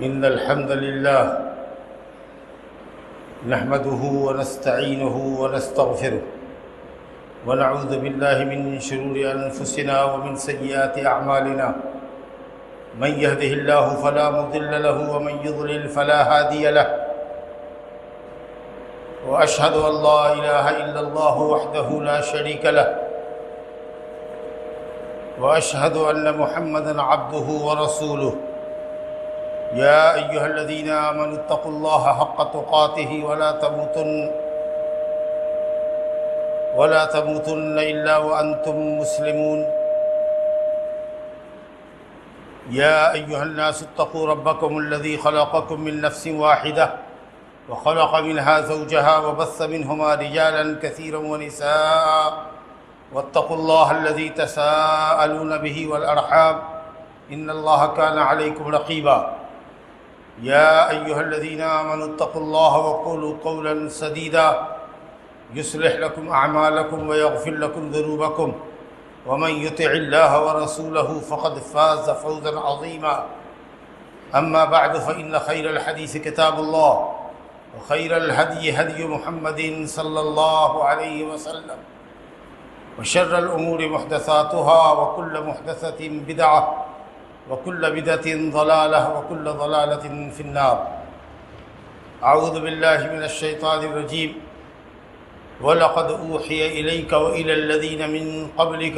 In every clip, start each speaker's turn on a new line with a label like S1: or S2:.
S1: إن الحمد لله نحمده ونستعينه ونستغفره ونعوذ بالله من شرور أنفسنا ومن سيئات أعمالنا من يهده الله فلا مضل له ومن يضلل فلا هادي له وأشهد أن لا إله إلا الله وحده لا شريك له وأشهد أن محمدًا عبده ورسوله يا أيها الذين آمنوا اتقوا الله حق تقاته ولا تموتن إلا وأنتم مسلمون يا أيها الناس اتقوا ربكم الذي خلقكم من نفس واحدة وخلق منها زوجها وبث منهما رجالا كثيرا ونساء واتقوا الله الذي تساءلون به والأرحام إن الله كان عليكم رقيبا يا أيها الذين آمنوا اتقوا الله وقولوا قولا سديدا يصلح لكم أعمالكم ويغفر لكم ذنوبكم ومن يطع الله ورسوله فقد فاز فوزا عظيما أما بعد فإن خير الحديث كتاب الله وخير الهدي هدي محمد صلى الله عليه وسلم وشر الأمور محدثاتها وكل محدثة بدعة وكل بدعة ضلالة وكل ضلالة في النار أعوذ بالله من الشيطان الرجيم ولقد أوحي إليك وإلى الذين من قبلك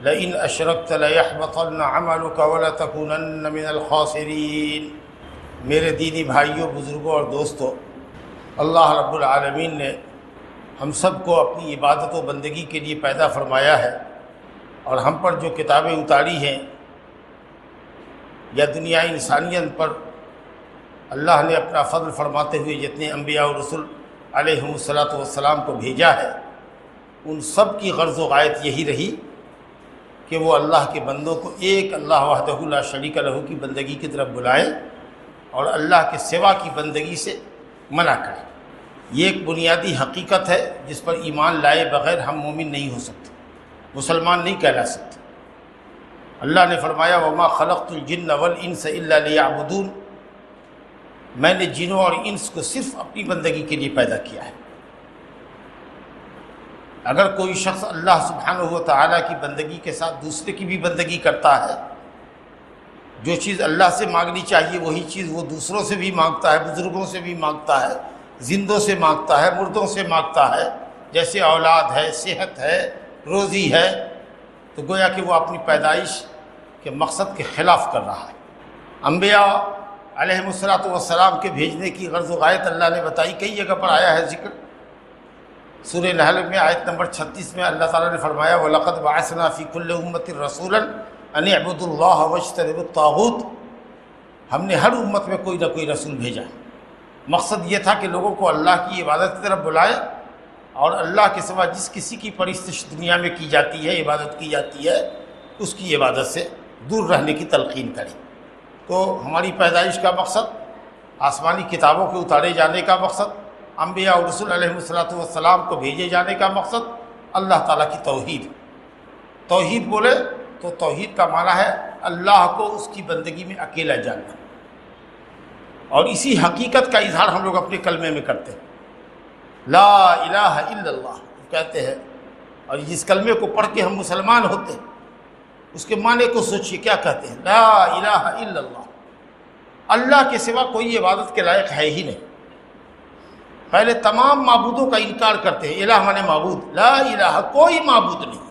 S1: لئن أشركت ليحبطن عملك ولتكونن من الخاسرين میرے دینی بھائیوں، بزرگوں اور دوستوں، اللہ رب العالمین نے ہم سب کو اپنی عبادت و بندگی کے لیے پیدا فرمایا ہے، اور ہم پر جو کتابیں اتاری ہیں یا دنیا انسانیت پر اللہ نے اپنا فضل فرماتے ہوئے جتنے انبیاء و رسول علیہم السلام کو بھیجا ہے، ان سب کی غرض و غایت یہی رہی کہ وہ اللہ کے بندوں کو ایک اللہ وحدہ لا شریک لہ کی بندگی کی طرف بلائیں اور اللہ کے سوا کی بندگی سے منع کریں۔ یہ ایک بنیادی حقیقت ہے جس پر ایمان لائے بغیر ہم مومن نہیں ہو سکتے، مسلمان نہیں کہلا سکتے۔ اللہ نے فرمایا وَمَا خَلَقْتُ الْجِنَّ وَالْإِنسَ إِلَّا لِيَعْبُدُونَ، میں نے جنوں اور انس کو صرف اپنی بندگی کے لیے پیدا کیا ہے۔ اگر کوئی شخص اللہ سبحانہ و تعالیٰ کی بندگی کے ساتھ دوسرے کی بھی بندگی کرتا ہے، جو چیز اللہ سے مانگنی چاہیے وہی چیز وہ دوسروں سے بھی مانگتا ہے، بزرگوں سے بھی مانگتا ہے، زندوں سے مانگتا ہے، مردوں سے مانگتا ہے، جیسے اولاد ہے، صحت ہے، روزی ہے، تو گویا کہ وہ اپنی پیدائش کے مقصد کے خلاف کر رہا ہے۔ انبیاء علیہم السلام کے بھیجنے کی غرض و غایت اللہ نے بتائی، کئی جگہ پر آیا ہے ذکر۔ سورہ نحل میں آیت نمبر 36 میں اللہ تعالیٰ نے فرمایا وَلَقَدْ بَعَثْنَا فِي كُلِّ أُمَّةٍ رَسُولًا أَنِ اعْبُدُوا اللَّهَ وَاجْتَنِبُوا الطَّاغُوتَ، ہم نے ہر امت میں کوئی نہ کوئی رسول بھیجا۔ مقصد یہ تھا کہ لوگوں کو اللہ کی عبادت کی طرف بلائے اور اللہ کے سوا جس کسی کی پرستش دنیا میں کی جاتی ہے، عبادت کی جاتی ہے، اس کی عبادت سے دور رہنے کی تلقین کرے۔ تو ہماری پیدائش کا مقصد، آسمانی کتابوں کے اتارے جانے کا مقصد، انبیاء و رسول علیہ السلام کو بھیجے جانے کا مقصد اللہ تعالیٰ کی توحید۔ توحید بولے تو توحید کا معنی ہے اللہ کو اس کی بندگی میں اکیلا جاننا، اور اسی حقیقت کا اظہار ہم لوگ اپنے کلمے میں کرتے ہیں، لا الہ الا اللہ کہتے ہیں، اور جس کلمے کو پڑھ کے ہم مسلمان ہوتے ہیں اس کے معنی کو سوچیے کیا کہتے ہیں، لا الہ الا اللہ، اللہ کے سوا کوئی عبادت کے لائق ہے ہی نہیں۔ پہلے تمام معبودوں کا انکار کرتے ہیں، الہ مانے معبود، لا الہ کوئی معبود نہیں،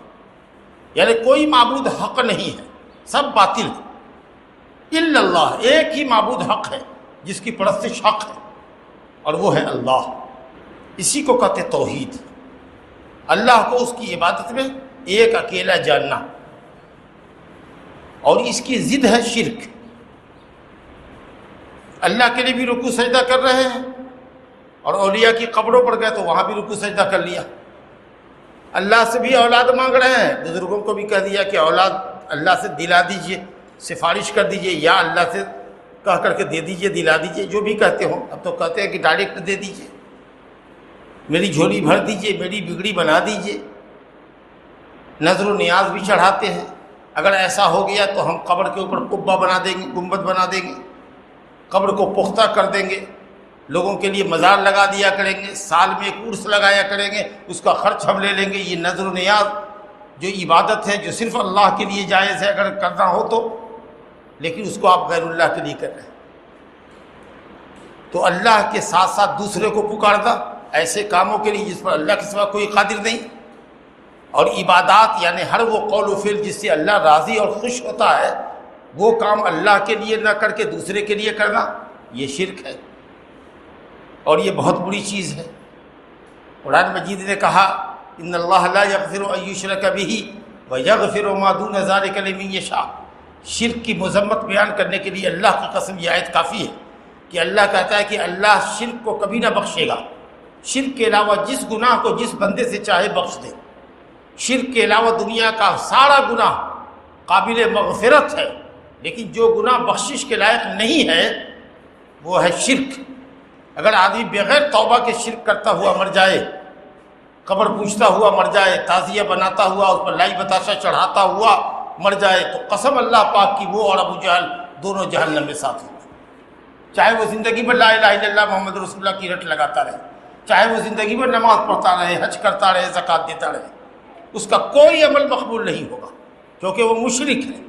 S1: یعنی کوئی معبود حق نہیں ہے، سب باطل ہے، الا اللہ ایک ہی معبود حق ہے جس کی پرستش حق ہے، اور وہ ہے اللہ۔ اسی کو کہتے توحید، اللہ کو اس کی عبادت میں ایک اکیلا جاننا، اور اس کی ضد ہے شرک۔ اللہ کے لیے بھی رکوع سجدہ کر رہے ہیں، اور اولیاء کی قبروں پر گئے تو وہاں بھی رکوع سجدہ کر لیا۔ اللہ سے بھی اولاد مانگ رہے ہیں، بزرگوں کو بھی کہہ دیا کہ اولاد اللہ سے دلا دیجئے، سفارش کر دیجئے، یا اللہ سے کہہ کر کے دے دیجئے، دلا دیجئے، جو بھی کہتے ہوں۔ اب تو کہتے ہیں کہ ڈائریکٹ دے دیجئے، میری جھولی بھر دیجئے، میری بگڑی بنا دیجئے۔ نظر و نیاز بھی چڑھاتے ہیں، اگر ایسا ہو گیا تو ہم قبر کے اوپر قبہ بنا دیں گے، گنبد بنا دیں گے، قبر کو پختہ کر دیں گے، لوگوں کے لیے مزار لگا دیا کریں گے، سال میں ایک عرس لگایا کریں گے، اس کا خرچ ہم لے لیں گے۔ یہ نذر و نیاز جو عبادت ہے، جو صرف اللہ کے لیے جائز ہے اگر کرنا ہو تو، لیکن اس کو آپ غیر اللہ کے لیے کر رہے ہیں۔ تو اللہ کے ساتھ ساتھ دوسرے کو پکارنا ایسے کاموں کے لیے جس پر اللہ کے سوا کوئی قادر نہیں، اور عبادات یعنی ہر وہ قول و فعل جس سے اللہ راضی اور خوش ہوتا ہے، وہ کام اللہ کے لیے نہ کر کے دوسرے کے لیے کرنا، یہ شرک ہے، اور یہ بہت بری چیز ہے۔ قرآن مجید نے کہا ان اللہ لا یغفر ان یشرک بہ ویغفر ما دون ذلک لمن یشاء۔ شرک کی مذمت بیان کرنے کے لیے اللہ کی قسم یہ آیت کافی ہے کہ اللہ کہتا ہے کہ اللہ شرک کو کبھی نہ بخشے گا، شرک کے علاوہ جس گناہ کو جس بندے سے چاہے بخش دے۔ شرک کے علاوہ دنیا کا سارا گناہ قابل مغفرت ہے، لیکن جو گناہ بخشش کے لائق نہیں ہے وہ ہے شرک۔ اگر آدمی بغیر توبہ کے شرک کرتا ہوا مر جائے، قبر پوجتا ہوا مر جائے، تعزیہ بناتا ہوا، اس پر لائی بتاشا چڑھاتا ہوا مر جائے، تو قسم اللہ پاک کی وہ اور ابو جہل دونوں جہنم میں ساتھ ہوں گے۔ چاہے وہ زندگی بھر لا الہ الا اللہ محمد رسول اللہ کی رٹ لگاتا رہے، چاہے وہ زندگی بھر نماز پڑھتا رہے، حج کرتا رہے، زکوٰۃ دیتا رہے، اس کا کوئی عمل مقبول نہیں ہوگا، کیونکہ وہ مشرک ہے۔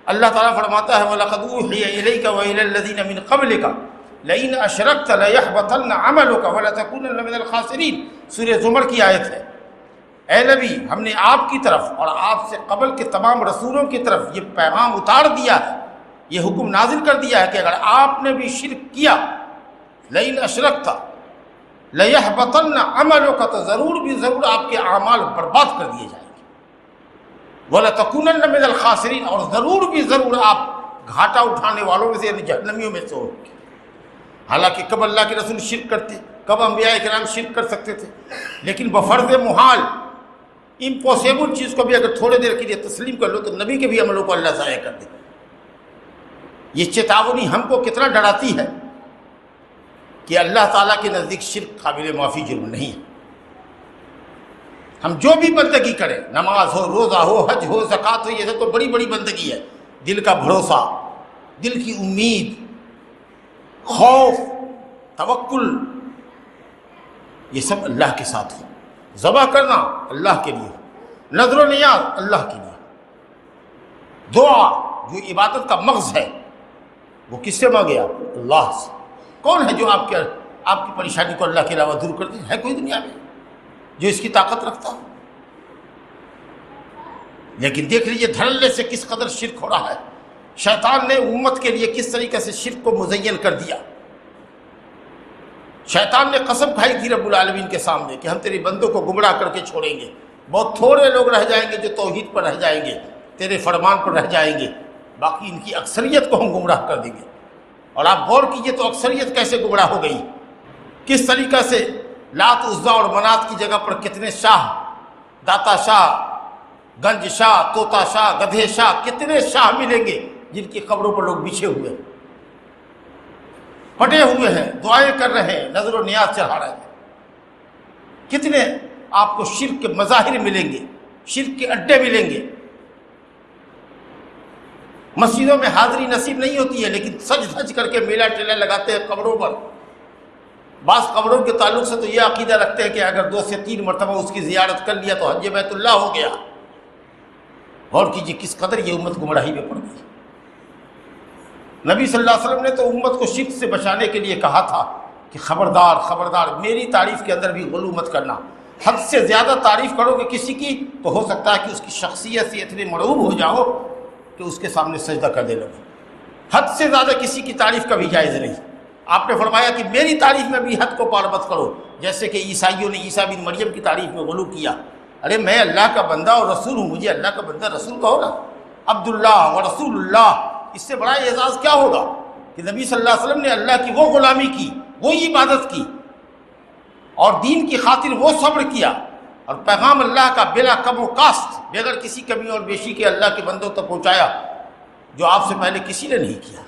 S1: اللہ تعالیٰ فرماتا ہے وَلَقَدْ أُوحِيَ إِلَيْكَ وَإِلَى الَّذِينَ مِنْ قَبْلِكَ لَئِنْ أَشْرَكْتَ لَيَحْبَطَنَّ عَمَلُكَ وَلَتَكُونَنَّ مِنَ الْخَاسِرِينَ۔ سورہ زمر کی آیت ہے۔ اے نبی، ہم نے آپ کی طرف اور آپ سے قبل کے تمام رسولوں کی طرف یہ پیغام اتار دیا ہے، یہ حکم نازل کر دیا ہے کہ اگر آپ نے بھی شرک کیا، لَئِنْ أَشْرَكْتَ لَيَحْبَطَنَّ عَمَلُكَ، تو ضرور بھی ضرور آپ کے اعمال برباد کر دیے جائیں گے، وَلَتَكُونَنَّ مِنَ الْخَاسِرِينَ، اور ضرور بھی ضرور آپ گھاٹا اٹھانے والوں میں سے یعنی جہنمیوں میں سے ہوں گے۔ حالانکہ کب اللہ کے رسول شرک کرتے، کب انبیاء کرام شرک کر سکتے تھے، لیکن بفرض محال امپاسبل چیز کو بھی اگر تھوڑے دیر کے لیے تسلیم کر لو تو نبی کے بھی عملوں کو اللہ ضائع کر دے۔ یہ چیتاونی ہم کو کتنا ڈراتی ہے کہ اللہ تعالیٰ کے نزدیک شرک قابل معافی جرم نہیں ہے۔ ہم جو بھی بندگی کریں، نماز ہو، روزہ ہو، حج ہو، زکوٰۃ ہو، یہ سب تو بڑی بڑی بندگی ہے۔ دل کا بھروسہ، دل کی امید، خوف، توکل، یہ سب اللہ کے ساتھ ہو۔ ذبح کرنا اللہ کے لیے ہو، نذر و نیاز اللہ کے لیے، دعا جو عبادت کا مغز ہے وہ کس سے مانگے آپ؟ اللہ سے۔ کون ہے جو آپ کی پریشانی کو اللہ کے علاوہ دور کر دے؟ ہے کوئی دنیا میں جو اس کی طاقت رکھتا ہو؟ لیکن دیکھ لیجئے دھڑلے سے کس قدر شرک ہو رہا ہے۔ شیطان نے امت کے لیے کس طریقے سے شرک کو مزین کر دیا۔ شیطان نے قسم کھائی تھی رب العالمین کے سامنے کہ ہم تیرے بندوں کو گمراہ کر کے چھوڑیں گے، بہت تھوڑے لوگ رہ جائیں گے جو توحید پر رہ جائیں گے، تیرے فرمان پر رہ جائیں گے، باقی ان کی اکثریت کو ہم گمراہ کر دیں گے۔ اور آپ غور کیجئے تو اکثریت کیسے گمراہ ہو گئی، کس طریقے سے لات عزا اور منات کی جگہ پر کتنے شاہ، داتا شاہ، گنج شاہ، طوطا شاہ، گدھے شاہ، کتنے شاہ ملیں گے جن کی قبروں پر لوگ بچھے ہوئے ہیں، پٹے ہوئے ہیں، دعائیں کر رہے ہیں، نذر و نیاز چڑھا رہے ہیں۔ کتنے آپ کو شرک کے مظاہر ملیں گے، شرک کے اڈے ملیں گے۔ مسجدوں میں حاضری نصیب نہیں ہوتی ہے، لیکن سج دھج کر کے میلہ ٹیلہ لگاتے ہیں قبروں پر۔ بعض قبروں کے تعلق سے تو یہ عقیدہ رکھتے ہیں کہ اگر 2 سے 3 مرتبہ اس کی زیارت کر لیا تو حج بیت اللہ ہو گیا۔ غور کیجیے کس قدر یہ امت گمراہی میں پڑ گئی۔ نبی صلی اللہ علیہ وسلم نے تو امت کو شرک سے بچانے کے لیے کہا تھا کہ خبردار خبردار میری تعریف کے اندر بھی غلو مت کرنا۔ حد سے زیادہ تعریف کرو گے کسی کی تو ہو سکتا ہے کہ اس کی شخصیت سے اتنے مرعوب ہو جاؤ کہ اس کے سامنے سجدہ کر دے لگو۔ حد سے زیادہ کسی کی تعریف کا بھی جائز نہیں۔ آپ نے فرمایا کہ میری تعریف میں بھی حد کو پار مت کرو، جیسے کہ عیسائیوں نے عیسیٰ بن مریم کی تعریف میں غلو کیا۔ ارے میں اللہ کا بندہ اور رسول ہوں، مجھے اللہ کا بندہ رسول کہو نا، عبداللہ و رسول اللہ۔ اس سے بڑا اعزاز کیا ہوگا کہ نبی صلی اللہ علیہ وسلم نے اللہ کی وہ غلامی کی، وہ عبادت کی، اور دین کی خاطر وہ صبر کیا، اور پیغام اللہ کا بلا کم و کاست، بغیر کسی کمی اور بیشی کے اللہ کے بندوں تک پہنچایا، جو آپ سے پہلے کسی نے نہیں کیا۔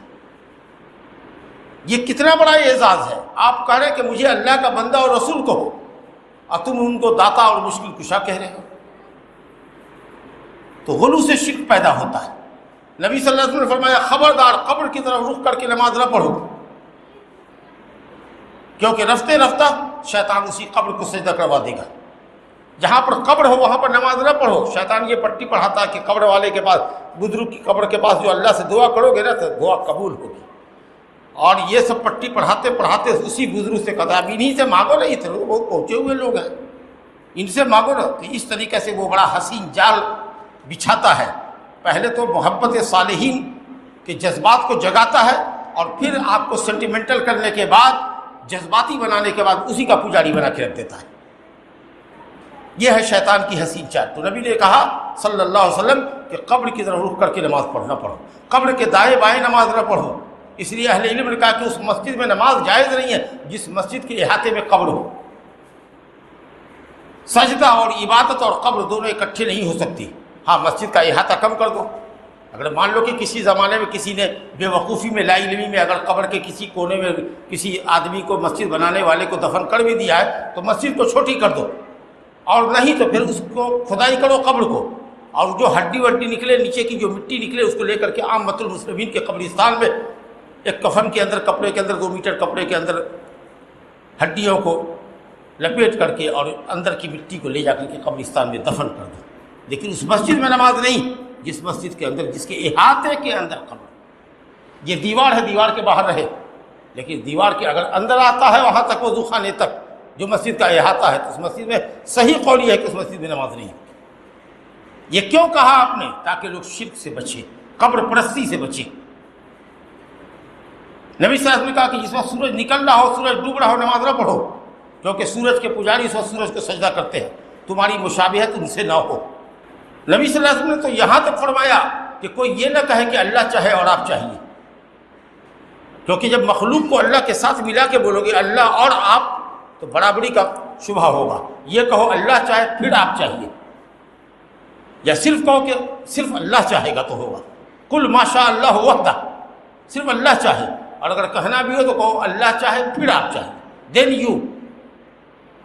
S1: یہ کتنا بڑا اعزاز ہے۔ آپ کہہ رہے ہیں کہ مجھے اللہ کا بندہ اور رسول کہو، اور تم ان کو داتا اور مشکل کشا کہہ رہے ہو۔ تو غلو سے شرک پیدا ہوتا ہے۔ نبی صلی اللہ علیہ وسلم نے فرمایا خبردار قبر کی طرف رخ کر کے نماز نہ پڑھو، کیونکہ رفتے رفتہ شیطان اسی قبر کو سجدہ کروا دے گا۔ جہاں پر قبر ہو وہاں پر نماز نہ پڑھو۔ شیطان یہ پٹی پڑھاتا ہے کہ قبر والے کے پاس، بزرگ کی قبر کے پاس جو اللہ سے دعا کرو گے نا تو دعا قبول ہوگی، اور یہ سب پٹی پڑھاتے پڑھاتے اسی بزرگ سے کہتا اب انہیں سے مانگو نا، یہ تو بہت پہنچے ہوئے لوگ ہیں، ان سے مانگو نا۔ تو اس طریقے سے وہ بڑا حسین جال بچھاتا ہے۔ پہلے تو محبت صالحین کے جذبات کو جگاتا ہے، اور پھر آپ کو سینٹیمنٹل کرنے کے بعد، جذباتی بنانے کے بعد اسی کا پجاری بنا کے رکھ دیتا ہے۔ یہ ہے شیطان کی حسین چال۔ تو نبی نے کہا صلی اللہ علیہ وسلم کہ قبر کی طرف رخ کر کے نماز پڑھنا پڑھو، قبر کے دائیں بائیں نماز نہ پڑھو۔ اس لیے اہل علم نے کہا کہ اس مسجد میں نماز جائز نہیں ہے جس مسجد کے احاطے میں قبر ہو۔ سجدہ اور عبادت اور قبر دونوں اکٹھے نہیں ہو سکتی۔ ہاں مسجد کا احاطہ کم کر دو۔ اگر مان لو کہ کسی زمانے میں کسی نے بے وقوفی میں، لا علمی میں، اگر قبر کے کسی کونے میں کسی آدمی کو، مسجد بنانے والے کو دفن کر بھی دیا ہے تو مسجد کو چھوٹی کر دو، اور نہیں تو پھر اس کو کھدائی کرو قبر کو، اور جو ہڈی وڈی نکلے، نیچے کی جو مٹی نکلے، اس کو لے کر کے عامۃ المسلمین کے قبرستان میں ایک کفن کے اندر، کپڑے کے اندر، 2 میٹر کپڑے کے اندر ہڈیوں کو لپیٹ کر کے اور اندر کی مٹی کو لے جا کر کے قبرستان میں دفن کر دو۔ لیکن اس مسجد میں نماز نہیں جس مسجد کے اندر، جس کے احاطے کے اندر قبر۔ یہ دیوار ہے، دیوار کے باہر رہے، لیکن دیوار کے اگر اندر آتا ہے وہاں تک، وضو خانے تک، جو مسجد کا احاطہ ہے، تو اس مسجد میں صحیح قول یہ ہے کہ اس مسجد میں نماز نہیں ہے۔ یہ کیوں کہا آپ نے؟ تاکہ لوگ شرک سے بچیں، قبر پرستی سے بچیں۔ نبی صلی اللہ علیہ وسلم نے کہا کہ جس وقت سورج نکل رہا ہو، سورج ڈوب رہا ہو، نماز نہ پڑھو، کیونکہ سورج کے پجاری اس وقت سورج کو سجدہ کرتے ہیں، تمہاری مشابہت ان سے نہ ہو۔ نبی صلی اللہ علیہ وسلم نے تو یہاں تک فرمایا کہ کوئی یہ نہ کہے کہ اللہ چاہے اور آپ چاہیے، کیونکہ جب مخلوق کو اللہ کے ساتھ ملا کے بولو گے اللہ اور آپ، تو برابری کا شبہ ہوگا۔ یہ کہو اللہ چاہے پھر آپ چاہیے، یا صرف کہو کہ صرف اللہ چاہے گا تو ہوگا۔ کل ما شاء اللہ وحدہ، صرف اللہ چاہے، اور اگر کہنا بھی ہو تو کہو اللہ چاہے پھر آپ چاہیے، دین یو،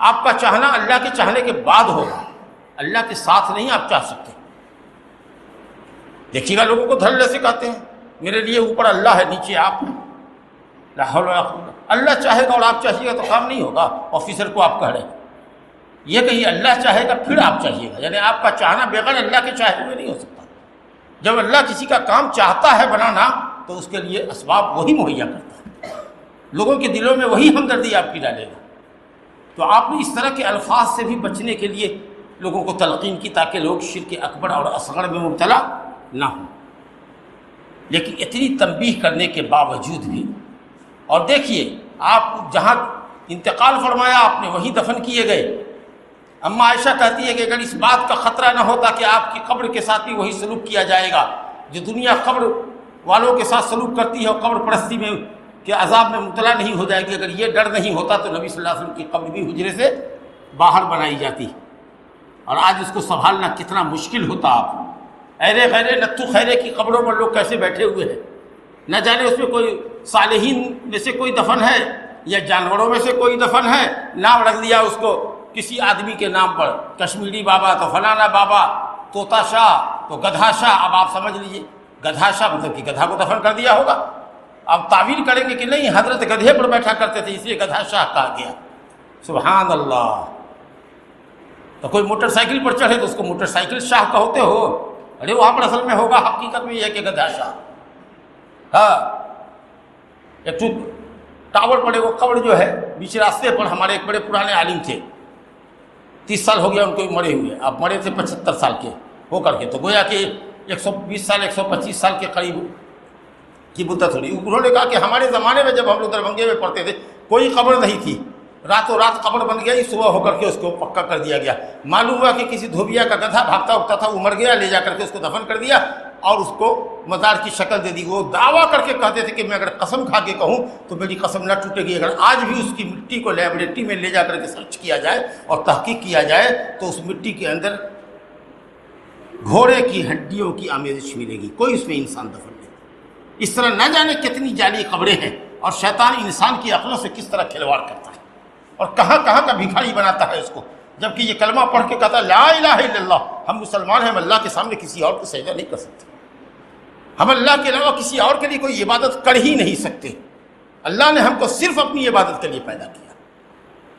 S1: آپ کا چاہنا اللہ کے چاہنے کے بعد ہوگا، اللہ کے ساتھ نہیں آپ چاہ سکتے۔ دیکھیے گا لوگوں کو دھڑلے سے کہتے ہیں میرے لیے اوپر اللہ ہے نیچے آپ ہیں، لا حول ولا قوت۔ اللہ چاہے گا اور آپ چاہیے گا تو کام نہیں ہوگا۔ آفیسر کو آپ کہہ رہے ہیں یہ کہیے اللہ چاہے گا پھر آپ چاہیے گا، یعنی آپ کا چاہنا بغیر اللہ کے چاہے ہوئے نہیں ہو سکتا۔ جب اللہ کسی کا کام چاہتا ہے بنانا تو اس کے لیے اسباب وہی مہیا کرتا ہے، لوگوں کے دلوں میں وہی ہمدردی آپ کی ڈالے گا۔ تو آپ نے اس طرح کے الفاظ سے بھی بچنے کے لیے لوگوں کو تلقین کی تاکہ لوگ شرک اکبر اور اصغر میں مبتلا نہ ہوں۔ لیکن اتنی تنبیہ کرنے کے باوجود بھی، اور دیکھیے آپ جہاں انتقال فرمایا آپ نے وہیں دفن کیے گئے۔ اما عائشہ کہتی ہے کہ اگر اس بات کا خطرہ نہ ہوتا کہ آپ کی قبر کے ساتھ بھی وہی سلوک کیا جائے گا جو دنیا قبر والوں کے ساتھ سلوک کرتی ہے اور قبر پرستی میں کے عذاب میں مبتلا نہیں ہو جائے گی، اگر یہ ڈر نہیں ہوتا تو نبی صلی اللہ علیہ وسلم کی قبر بھی حجرے سے باہر بنائی جاتی، اور آج اس کو سنبھالنا کتنا مشکل ہوتا۔ آپ ایرے غیرے نتھو خیرے کی قبروں پر لوگ کیسے بیٹھے ہوئے ہیں، نہ جانے اس میں کوئی صالحین میں سے کوئی دفن ہے یا جانوروں میں سے کوئی دفن ہے، نام رکھ دیا اس کو کسی آدمی کے نام پر، کشمیری بابا تو فلانا بابا، طوطا شاہ تو گدھا شاہ۔ اب آپ سمجھ لیجئے گدھا شاہ مطلب کہ گدھا کو دفن کر دیا ہوگا۔ اب تعویل کریں گے کہ نہیں حضرت گدھے پر بیٹھا کرتے تھے اس لیے گدھا شاہ کہا گیا۔ سبحان اللہ۔ تو کوئی موٹر سائیکل پر چڑھے تو اس کو موٹر سائیکل شاہ کہتے ہو، ارے وہاں پر اصل میں ہوگا حقیقت میں یہ ہے کہ گدھا شاہ۔ ہاں ایک تو ٹاور پڑے وہ قبر جو ہے بیچ راستے پر، ہمارے ایک بڑے پرانے عالم تھے، 30 سال ہو گیا ان کو مرے ہوئے، اب مرے تھے 75 سال کے ہو کر کے، تو گویا کہ 120 سال 125 سال کے قریب کی مدت ہو رہی۔ انہوں نے کہا کہ ہمارے زمانے میں جب ہم لوگ دربھنگے میں پڑھتے تھے کوئی قبر نہیں تھی، راتوں رات قبر بن گئی، صبح ہو کر کے اس کو پکا کر دیا گیا۔ معلوم ہوا کہ کسی دھوبیا کا گدھا بھاگتا اٹھتا تھا، وہ مر گیا، لے جا کر کے اس کو دفن کر دیا اور اس کو مزار کی شکل دے دی۔ وہ دعویٰ کر کے کہتے تھے کہ میں اگر قسم کھا کے کہوں تو میری قسم نہ ٹوٹے گی، اگر آج بھی اس کی مٹی کو لیبارٹری میں لے جا کر کے سرچ کیا جائے اور تحقیق کیا جائے تو اس مٹی کے اندر گھوڑے کی ہڈیوں کی آمیزش ملے گی، کوئی اس میں انسان دفن نہیں۔ اس طرح نہ جانے کتنی جعلی قبریں ہیں، اور شیطان انسان کی عقلوں سے کس طرح کھلواڑ کرتا ہے اور کہاں کہاں کا بھکاری بناتا ہے اس کو، جبکہ یہ کلمہ پڑھ کے کہتا ہے لا الہ الا اللہ ہم مسلمان ہیں، ہم اللہ کے سامنے کسی اور کو سجدہ نہیں کر سکتے، ہم اللہ کے علاوہ کسی اور کے لیے کوئی عبادت کر ہی نہیں سکتے۔ اللہ نے ہم کو صرف اپنی عبادت کے لیے پیدا کیا۔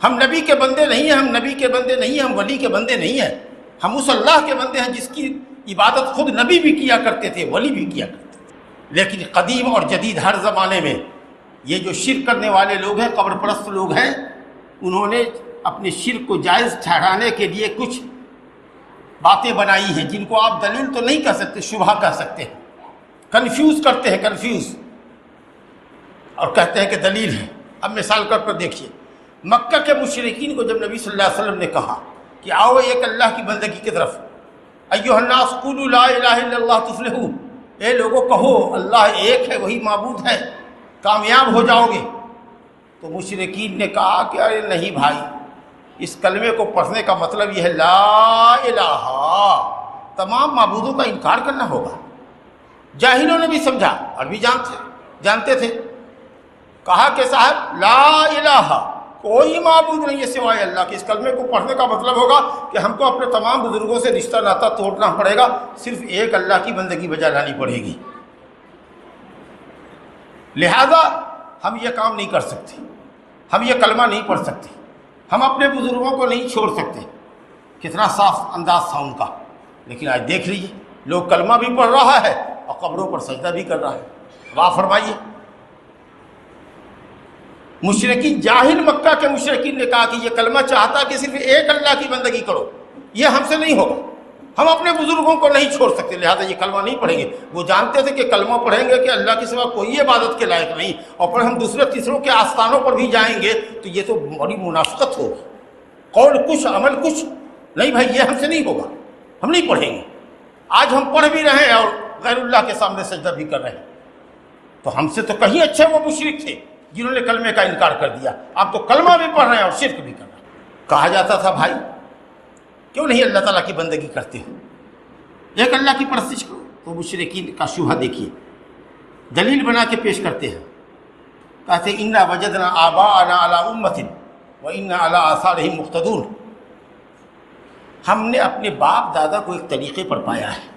S1: ہم نبی کے بندے نہیں ہیں، ہم نبی کے بندے نہیں ہیں، ہم ولی کے بندے نہیں ہیں، ہم اس اللہ کے بندے ہیں جس کی عبادت خود نبی بھی کیا کرتے تھے، ولی بھی کیا کرتے تھے۔ لیکن قدیم اور جدید ہر زمانے میں یہ جو شرک کرنے والے لوگ ہیں، قبر پرست لوگ ہیں، انہوں نے اپنے شرک کو جائز ٹھہرانے کے لیے کچھ باتیں بنائی ہیں جن کو آپ دلیل تو نہیں کہہ سکتے، شبہ کہہ سکتے ہیں، کنفیوز کرتے ہیں، کنفیوز، اور کہتے ہیں کہ دلیل ہے۔ اب مثال پر دیکھیے، مکہ کے مشرکین کو جب نبی صلی اللہ علیہ وسلم نے کہا کہ آؤ ایک اللہ کی بندگی کی طرف، ایھا الناس قولوا لا الہ الا اللہ تفلحوا، اے لوگوں کہو اللہ ایک ہے، وہی معبود ہے، کامیاب ہو جاؤ گے۔ تو مشرکین نے کہا کہ ارے نہیں بھائی، اس کلمے کو پڑھنے کا مطلب یہ ہے لا الہ، تمام معبودوں کا انکار کرنا ہوگا۔ جاہلوں نے بھی سمجھا اور بھی جانتے تھے، کہا کہ صاحب لا الہ، کوئی معبود نہیں ہے سوائے اللہ کے، اس کلمے کو پڑھنے کا مطلب ہوگا کہ ہم کو اپنے تمام بزرگوں سے رشتہ ناتا توڑنا پڑے گا، صرف ایک اللہ کی بندگی بجا لانی پڑے گی، لہذا ہم یہ کام نہیں کر سکتے، ہم یہ کلمہ نہیں پڑھ سکتے، ہم اپنے بزرگوں کو نہیں چھوڑ سکتے۔ کتنا صاف انداز تھا ان کا، لیکن آج دیکھ لیجیے لوگ کلمہ بھی پڑھ رہا ہے اور قبروں پر سجدہ بھی کر رہا ہے۔ واہ فرمائیے، مشرکین، جاہل مکہ کے مشرکین نے کہا کہ یہ کلمہ چاہتا کہ صرف ایک اللہ کی بندگی کرو، یہ ہم سے نہیں ہوگا، ہم اپنے بزرگوں کو نہیں چھوڑ سکتے، لہذا یہ کلمہ نہیں پڑھیں گے۔ وہ جانتے تھے کہ کلمہ پڑھیں گے کہ اللہ کے سوا کوئی عبادت کے لائق نہیں، اور پھر ہم دوسرے تیسروں کے آستانوں پر بھی جائیں گے تو یہ تو بڑی منافقت ہوگی، قول کچھ عمل کچھ نہیں، بھائی یہ ہم سے نہیں ہوگا، ہم نہیں پڑھیں گے۔ آج ہم پڑھ بھی رہے ہیں اور غیر اللہ کے سامنے سجدہ بھی کر رہے ہیں، تو ہم سے تو کہیں اچھے وہ مشرک تھے جنہوں نے کلمے کا انکار کر دیا، آپ تو کلمہ بھی پڑھ رہے ہیں اور شرک بھی کر رہے ہیں۔ کہا جاتا تھا بھائی کیوں نہیں اللہ تعالیٰ کی بندگی کرتے ہو، ایک اللہ کی پرستش کرو، تو مشرکین کا شبہہ دیکھیے، دلیل بنا کے پیش کرتے ہیں، کہتے ہیں انا وجدنا آباءنا علی امۃ وانا علی آثارہم مقتدون، ہم نے اپنے باپ دادا کو ایک طریقے پر پایا ہے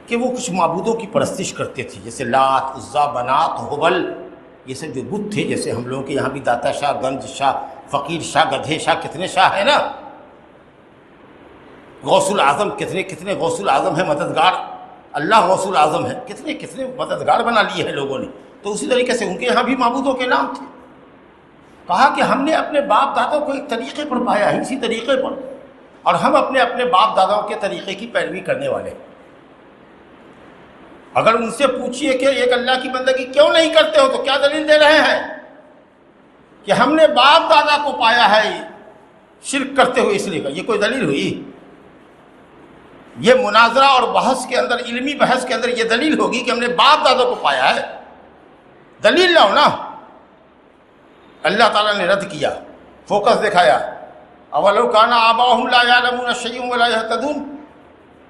S1: کہ وہ کچھ معبودوں کی پرستش کرتے تھے، جیسے لات، عزا، بنات، حبل، یہ سب جو بت تھے، جیسے ہم لوگوں کے یہاں بھی داتا شاہ، گنج شاہ، فقیر شاہ، گدھے شاہ، کتنے شاہ ہیں نا، غوث العظم، کتنے غوث العظم ہیں، مددگار، اللہ غوث العظم ہے، کتنے مددگار بنا لیے ہیں لوگوں نے۔ تو اسی طریقے سے ان کے یہاں بھی معبودوں کے نام تھے۔ کہا کہ ہم نے اپنے باپ دادوں کو ایک طریقے پر پایا ہے، اسی طریقے پر، اور ہم اپنے باپ دادوں کے طریقے کی پیروی کرنے والے ہیں۔ اگر ان سے پوچھئے کہ ایک اللہ کی بندگی کیوں نہیں کرتے ہو تو کیا دلیل دے رہے ہیں کہ ہم نے باپ دادا کو پایا ہے شرک کرتے ہوئے، اس لیے کہ یہ کوئی دلیل ہوئی؟ یہ مناظرہ اور بحث کے اندر، علمی بحث کے اندر یہ دلیل ہوگی کہ ہم نے باپ دادا کو پایا ہے؟ دلیل لاؤ نا۔ اللہ تعالیٰ نے رد کیا، فوکس دکھایا، اولو کان آباؤہم لا یعلمون شیئا ولا یہتدون،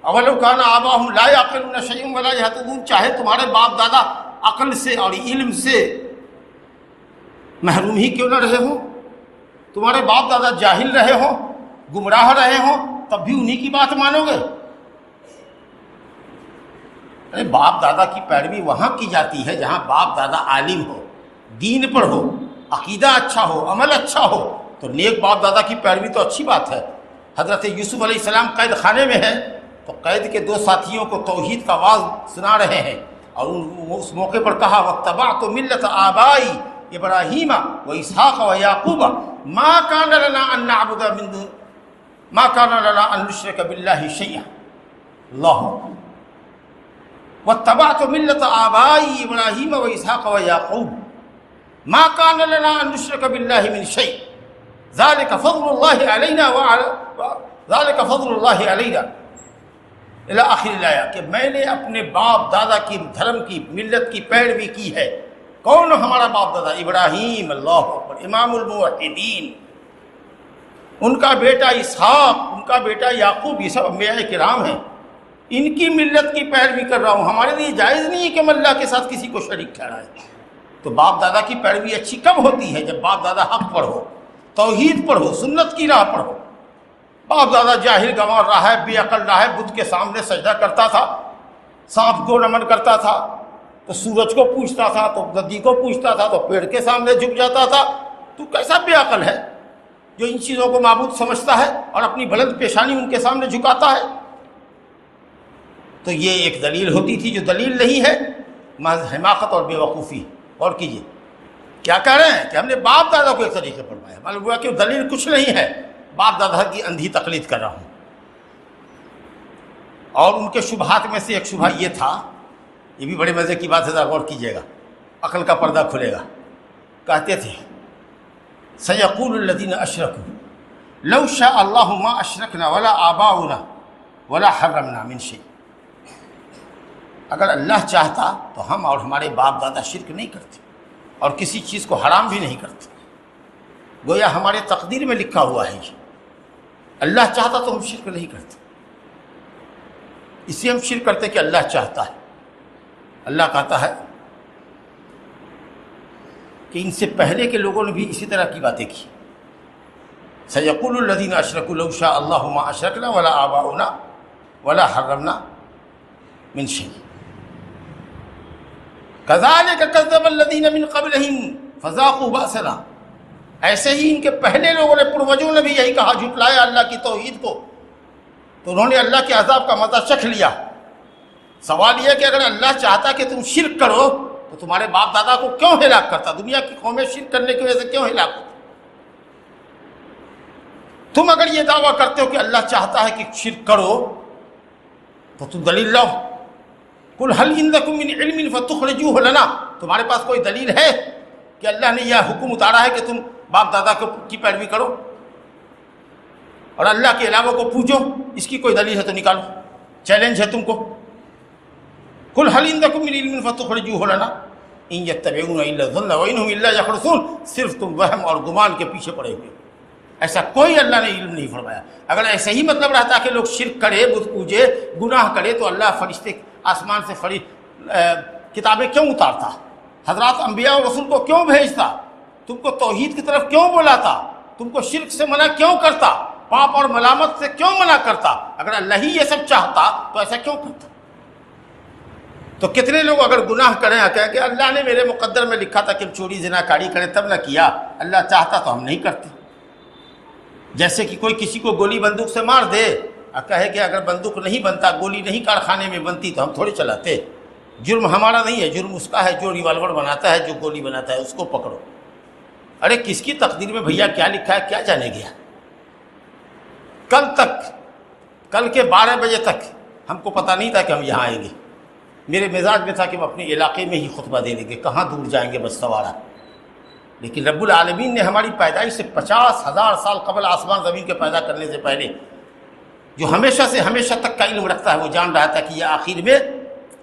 S1: اولو کان آباؤہم لا یعقلون شیئا ولا یہتدون، چاہے تمہارے باپ دادا عقل سے اور علم سے محروم ہی کیوں نہ رہے ہوں، تمہارے باپ دادا جاہل رہے ہوں، گمراہ رہے ہوں، تب بھی انہی کی بات مانو گے؟ ارے باپ دادا کی پیروی وہاں کی جاتی ہے جہاں باپ دادا عالم ہو، دین پر ہو، عقیدہ اچھا ہو، عمل اچھا ہو، تو نیک باپ دادا کی پیروی تو اچھی بات ہے۔ حضرت یوسف علیہ السلام قید خانے میں ہیں تو قید کے 2 ساتھیوں کو توحید کا آواز سنا رہے ہیں، اور اس موقع پر کہا وَاتَّبَعْتُ مِلَّةَ آبَائِي ابراہیم واسحاق ویعقوب ما کان لنا ان نعبد من دون ما کان لنا ان نشرک باللہ شیئا، اللہ واتبعت ملة آبائی ابراہیم واسحاق ویعقوب ما کان لنا ان نشرک باللہ من شیء ذلک فضل اللہ علینا ذلک فضل اللہ علینا الی آخر الآیہ، کہ میں نے اپنے باپ دادا کی دھرم کی ملت کی پیروی کی ہے۔ کون ہمارا باپ دادا؟ ابراہیم، اللہ اکبر، امام الموحدین، ان کا بیٹا اسحاق، ان کا بیٹا یعقوب، یہ سب انبیاء کرام ہیں، ان کی ملت کی پیروی کر رہا ہوں۔ ہمارے لیے جائز نہیں ہے کہ ہم اللہ کے ساتھ کسی کو شریک ٹھہرائیں۔ تو باپ دادا کی پیروی اچھی کب ہوتی ہے؟ جب باپ دادا حق پر ہو، توحید پر ہو، سنت کی راہ پر ہو۔ باپ دادا جاہل گنوا رہا ہے، بے عقل رہا ہے، بدھ کے سامنے سجدہ کرتا تھا، سانپ کو نمن کرتا تھا، تو سورج کو پوچھتا تھا، تو ندی کو پوچھتا تھا، تو پیڑ کے سامنے جھک جاتا تھا. تو کیسا بے عقل ہے جو ان چیزوں کو معبود سمجھتا ہے اور اپنی بلند پیشانی ان کے سامنے جھکاتا ہے؟ تو یہ ایک دلیل ہوتی تھی جو دلیل نہیں ہے، محض حماقت اور بے وقوفی. اور کیجیے کیا کہہ رہے ہیں کہ ہم نے باپ دادا کو ایک طریقے پڑھوایا، معلوم ہوا کہ دلیل کچھ نہیں ہے، باپ دادا کی اندھی تقلید کر رہا ہوں. اور ان کے شبہات میں سے ایک شبہ یہ تھا، یہ بھی بڑے مزے کی بات ہے، ذرا غور کیجیے گا، عقل کا پردہ کھلے گا. کہتے تھے سیقول الذین اشرکوا لو شاء اللہ ما اشرکنا ولا آباؤنا ولا حرمنا من شیء. اگر اللہ چاہتا تو ہم اور ہمارے باپ دادا شرک نہیں کرتے اور کسی چیز کو حرام بھی نہیں کرتے. گویا ہمارے تقدیر میں لکھا ہوا ہے یہ، اللہ چاہتا تو ہم شرک نہیں کرتے. اس لیے ہم شرک کرتے کہ اللہ چاہتا ہے. اللہ کہتا ہے کہ ان سے پہلے کے لوگوں نے بھی اسی طرح کی باتیں کی. سیقول الذین اشرکوا لو شاء اللہ ما اشرکنا ولا آباؤنا ولا حرمنا من شیء کذالک کذب الذین من قبلہم فذاقوا بأسنا. ایسے ہی ان کے پہلے لوگوں نے، پروجوں نے بھی یہی کہا، جھٹلایا اللہ کی توحید کو، تو انہوں نے اللہ کے عذاب کا مزہ چکھ لیا. سوال یہ کہ اگر اللہ چاہتا کہ تم شرک کرو تو تمہارے باپ دادا کو کیوں ہلاک کرتا؟ دنیا کی قومیں شرک کرنے کی وجہ سے کیوں ہلاک ہوتی؟ تم اگر یہ دعویٰ کرتے ہو کہ اللہ چاہتا ہے کہ شرک کرو تو تم دلیل لاؤ. قل هل عندکم من علم فتخرجوه لنا. تمہارے پاس کوئی دلیل ہے کہ اللہ نے یہ حکم اتارا ہے کہ تم باپ دادا کی پیروی کرو اور اللہ کے علاوہ کو پوجو؟ اس کی کوئی دلیل ہے تو نکالو، چیلنج ہے تم کو. قل هل عندکم من علم فتخرجوه لنا ان يتبعون الا الظن وانهم الا يخرصون. صرف تم وہم اور گمان کے پیچھے پڑے ہوئے. ایسا کوئی اللہ نے علم نہیں فرمایا. اگر ایسے ہی مطلب رہتا کہ لوگ شرک کرے، بت پوجے، گناہ کرے، تو اللہ فرشتے آسمان سے کتابیں کیوں اتارتا؟ حضرات انبیاء اور رسول کو کیوں بھیجتا؟ تم کو توحید کی طرف کیوں بلاتا؟ تم کو شرک سے منع کیوں کرتا؟ پاپ اور ملامت سے کیوں منع کرتا؟ اگر اللہ ہی یہ سب چاہتا تو ایسا کیوں کرتا؟ تو کتنے لوگ اگر گناہ کریں کہیں کہ اللہ نے میرے مقدر میں لکھا تھا کہ ہم چوری زنا کاری کریں تب نہ کیا، اللہ چاہتا تو ہم نہیں کرتے. جیسے کہ کوئی کسی کو گولی بندوق سے مار دے اور کہے کہ اگر بندوق نہیں بنتا، گولی نہیں کارخانے میں بنتی تو ہم تھوڑی چلاتے. جرم ہمارا نہیں ہے، جرم اس کا ہے جو ریوالور بناتا ہے، جو گولی بناتا ہے، اس کو پکڑو. ارے کس کی تقدیر میں بھیا کیا لکھا ہے کیا جانے گیا. کل کے 12 بجے تک ہم کو پتہ نہیں تھا کہ ہم یہاں آئیں گے. میرے مزاج میں تھا کہ ہم اپنے علاقے میں ہی خطبہ دے دیں گے، کہاں دور جائیں گے بس سوارا. لیکن رب العالمین نے ہماری پیدائش سے 50,000 سال قبل آسمان زمین کے پیدا کرنے سے پہلے، جو ہمیشہ سے ہمیشہ تک کا علم رکھتا ہے، وہ جان رہا تھا کہ یہ آخر میں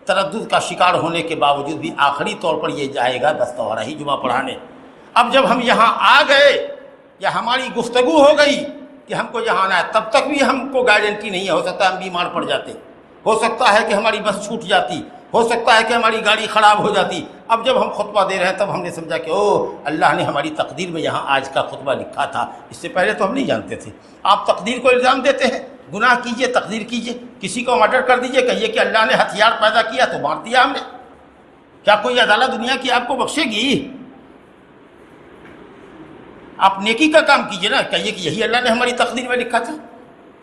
S1: تردد کا شکار ہونے کے باوجود بھی آخری طور پر یہ جائے گا دستوارہ ہی جمعہ پڑھانے. اب جب ہم یہاں آ گئے یا ہماری گفتگو ہو گئی کہ ہم کو یہاں آنا ہے، تب تک بھی ہم کو گارنٹی نہیں ہے. ہو سکتا ہے ہم بیمار پڑ جاتے، ہو سکتا ہے کہ ہماری بس چھوٹ جاتی، ہو سکتا ہے کہ ہماری گاڑی خراب ہو جاتی. اب جب ہم خطبہ دے رہے ہیں تب ہم نے سمجھا کہ اللہ نے ہماری تقدیر میں یہاں آج کا خطبہ لکھا تھا. اس سے پہلے تو ہم نہیں جانتے تھے. آپ تقدیر کو الزام دیتے ہیں، گناہ کیجئے، تقدیر کیجئے، کسی کو مرڈر کر دیجئے، کہیے کہ اللہ نے ہتھیار پیدا کیا تو مار دیا ہم نے. کیا کوئی عدالت دنیا کی آپ کو بخشے گی؟ آپ نیکی کا کام کیجئے نا، کہیے کہ یہی اللہ نے ہماری تقدیر میں لکھا تھا.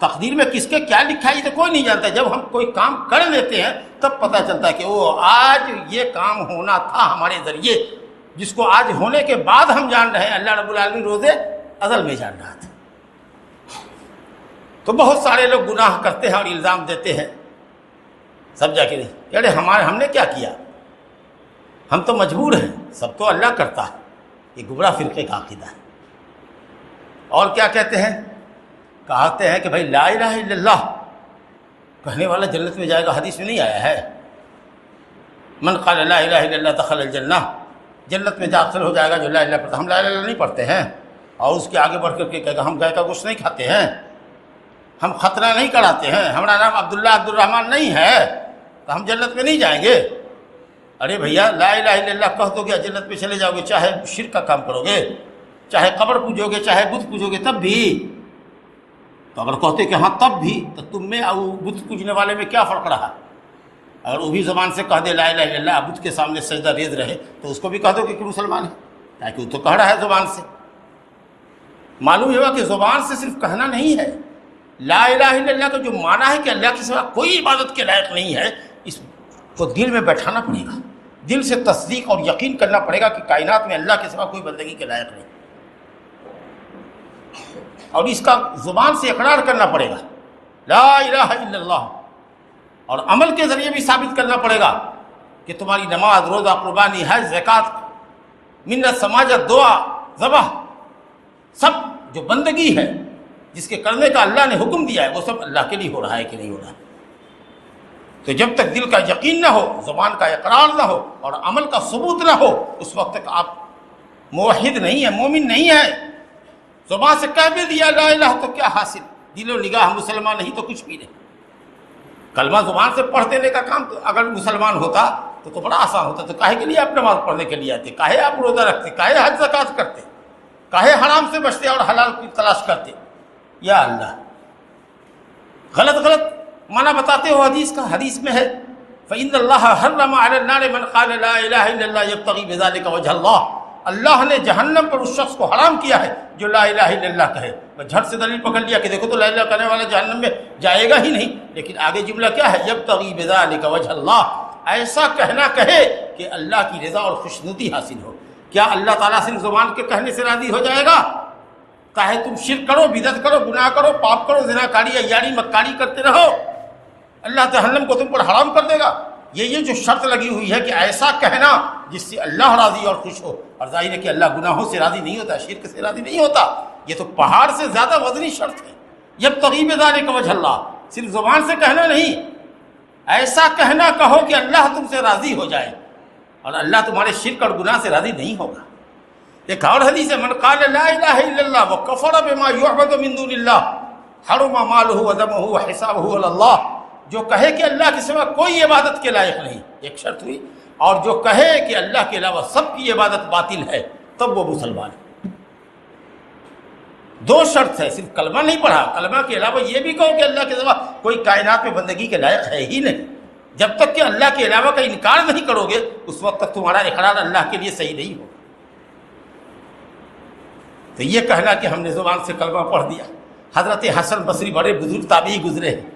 S1: تقدیر میں کس کے کیا لکھا ہے یہ تو کوئی نہیں جانتا. جب ہم کوئی کام کر لیتے ہیں تب پتہ چلتا ہے کہ آج یہ کام ہونا تھا ہمارے ذریعے، جس کو آج ہونے کے بعد ہم جان رہے ہیں اللہ رب العالمین روزے ازل میں جان رہا تھا. تو بہت سارے لوگ گناہ کرتے ہیں اور الزام دیتے ہیں، سمجھا کہ نہیں؟ ارے ہم نے کیا کیا، ہم تو مجبور ہیں، سب تو اللہ کرتا ہے. یہ گمراہ فرقے کا عقیدہ ہے. اور کیا کہتے ہیں؟ کہتے ہیں کہ بھائی لا الہ الا اللہ کہنے والا جنت میں جائے گا. حدیث میں نہیں آیا ہے من قال لا الہ الا اللہ دخل الجنہ، جنت میں داخل ہو جائے گا جو لا الہ پڑھتا. ہم لا الہ الا اللہ نہیں پڑھتے ہیں اور اس کے آگے بڑھ کر کے کہے گا ہم گائے کا گوشت نہیں کھاتے ہیں، ہم خطرہ نہیں کراتے ہیں، ہمارا نام عبداللہ عبد الرحمن نہیں ہے تو ہم جنت میں نہیں جائیں گے. ارے بھیا لا الہ الا اللہ کہہ دو گے جنت میں چلے جاؤ گے، چاہے شرک کا کام کرو گے، چاہے قبر پوجو گے، چاہے بت پوجو گے، تب بھی تو اگر کہتے کہ ہاں تب بھی، تو تم میں اور بت پوجنے والے میں کیا فرق رہا؟ اگر وہ بھی زبان سے کہہ دے لا الہ الا اللہ، بت کے سامنے سجدہ ریز رہے، تو اس کو بھی کہہ دو کہ مسلمان ہے، تاکہ وہ تو کہہ رہا ہے زبان سے۔ معلوم ہوا کہ زبان سے صرف کہنا نہیں ہے، لا الہ الا اللہ کا جو معنی ہے کہ اللہ کے سوا کوئی عبادت کے لائق نہیں ہے، اس کو دل میں بیٹھانا پڑے گا، دل سے تصدیق اور یقین کرنا پڑے گا کہ کائنات میں اللہ کے سوا کوئی بندگی کے لائق نہیں، اور اس کا زبان سے اقرار کرنا پڑے گا لا الہ الا اللہ، اور عمل کے ذریعے بھی ثابت کرنا پڑے گا کہ تمہاری نماز، روزہ، قربانی، حج، زکوٰۃ، منت، سماجت، دعا، ذبح، سب جو بندگی ہے جس کے کرنے کا اللہ نے حکم دیا ہے، وہ سب اللہ کے لیے ہو رہا ہے کہ نہیں ہو رہا ہے۔ تو جب تک دل کا یقین نہ ہو، زبان کا اقرار نہ ہو اور عمل کا ثبوت نہ ہو، اس وقت تک آپ موحد نہیں ہیں، مومن نہیں ہیں۔ زبان سے کہہ بھی دیا لا الہ تو کیا حاصل، دل و نگاہ مسلمان نہیں تو کچھ بھی نہیں۔ کلمہ زبان سے پڑھ دینے کا کام تو اگر مسلمان ہوتا تو بڑا آسان ہوتا، تو کاہے کے لیے آپ نماز پڑھنے کے لیے آتے، کاہے آپ روزہ رکھتے، کاہے حج زکوٰۃ کرتے، کاہے حرام سے بچتے اور حلال کی تلاش کرتے؟ یا اللہ، غلط معنی بتاتے ہو حدیث کا۔ حدیث میں ہے فَإِنَّ اللَّهَ حَرَّمَ عَلَى النَّارِ مَنْ قَالَ لَا إِلَهَ إِلَّا اللَّهُ يَبْتَغِي بِذَلِكَ وَجْهَ اللَّهِ، اللہ نے جہنم پر اس شخص کو حرام کیا ہے جو لا الہ الا اللہ کہے۔ میں جھٹ سے دلیل پکڑ لیا کہ دیکھو تو لا الہ کرنے والا جہنم میں جائے گا ہی نہیں، لیکن آگے جملہ کیا ہے؟ یبتغی بذلک وجہ اللہ، ایسا کہنا کہے کہ اللہ کی رضا اور خوشنودی حاصل ہو۔ کیا اللہ تعالیٰ صرف زبان کے کہنے سے راضی ہو جائے گا؟ چاہے تم شرک کرو، بدعت کرو، گناہ کرو، پاپ کرو، زناکاری، عیاری، مکاری کرتے رہو، اللہ جہنم کو تم پر حرام کر دے گا۔ یہ جو شرط لگی ہوئی ہے کہ ایسا کہنا جس سے اللہ راضی اور خوش ہو، اور ظاہر ہے کہ اللہ گناہوں سے راضی نہیں ہوتا، شرک سے راضی نہیں ہوتا، یہ تو پہاڑ سے زیادہ وزنی شرط ہے۔ یبتغی بذلک وجہ اللہ، صرف زبان سے کہنا نہیں، ایسا کہنا کہو کہ اللہ تم سے راضی ہو جائے، اور اللہ تمہارے شرک اور گناہ سے راضی نہیں ہوگا۔ ایک اور حدیث ہے من قال لا الہ الا اللہ وکفر بما یعبد من دون اللہ حرم مالہ ودمہ وحسابہ علی اللہ، جو کہے کہ اللہ کے سوا کوئی عبادت کے لائق نہیں، ایک شرط ہوئی، اور جو کہے کہ اللہ کے علاوہ سب کی عبادت باطل ہے، تب وہ مسلمان ہے۔ دو شرط ہے، صرف کلمہ نہیں پڑھا، کلمہ کے علاوہ یہ بھی کہو کہ اللہ کے سوا کوئی کائنات میں بندگی کے لائق ہے ہی نہیں۔ جب تک کہ اللہ کے علاوہ کا انکار نہیں کرو گے، اس وقت تک تمہارا اقرار اللہ کے لیے صحیح نہیں ہوگا۔ تو یہ کہنا کہ ہم نے زبان سے کلمہ پڑھ دیا، حضرت حسن بصری بڑے بزرگ تابعی گزرے ہیں،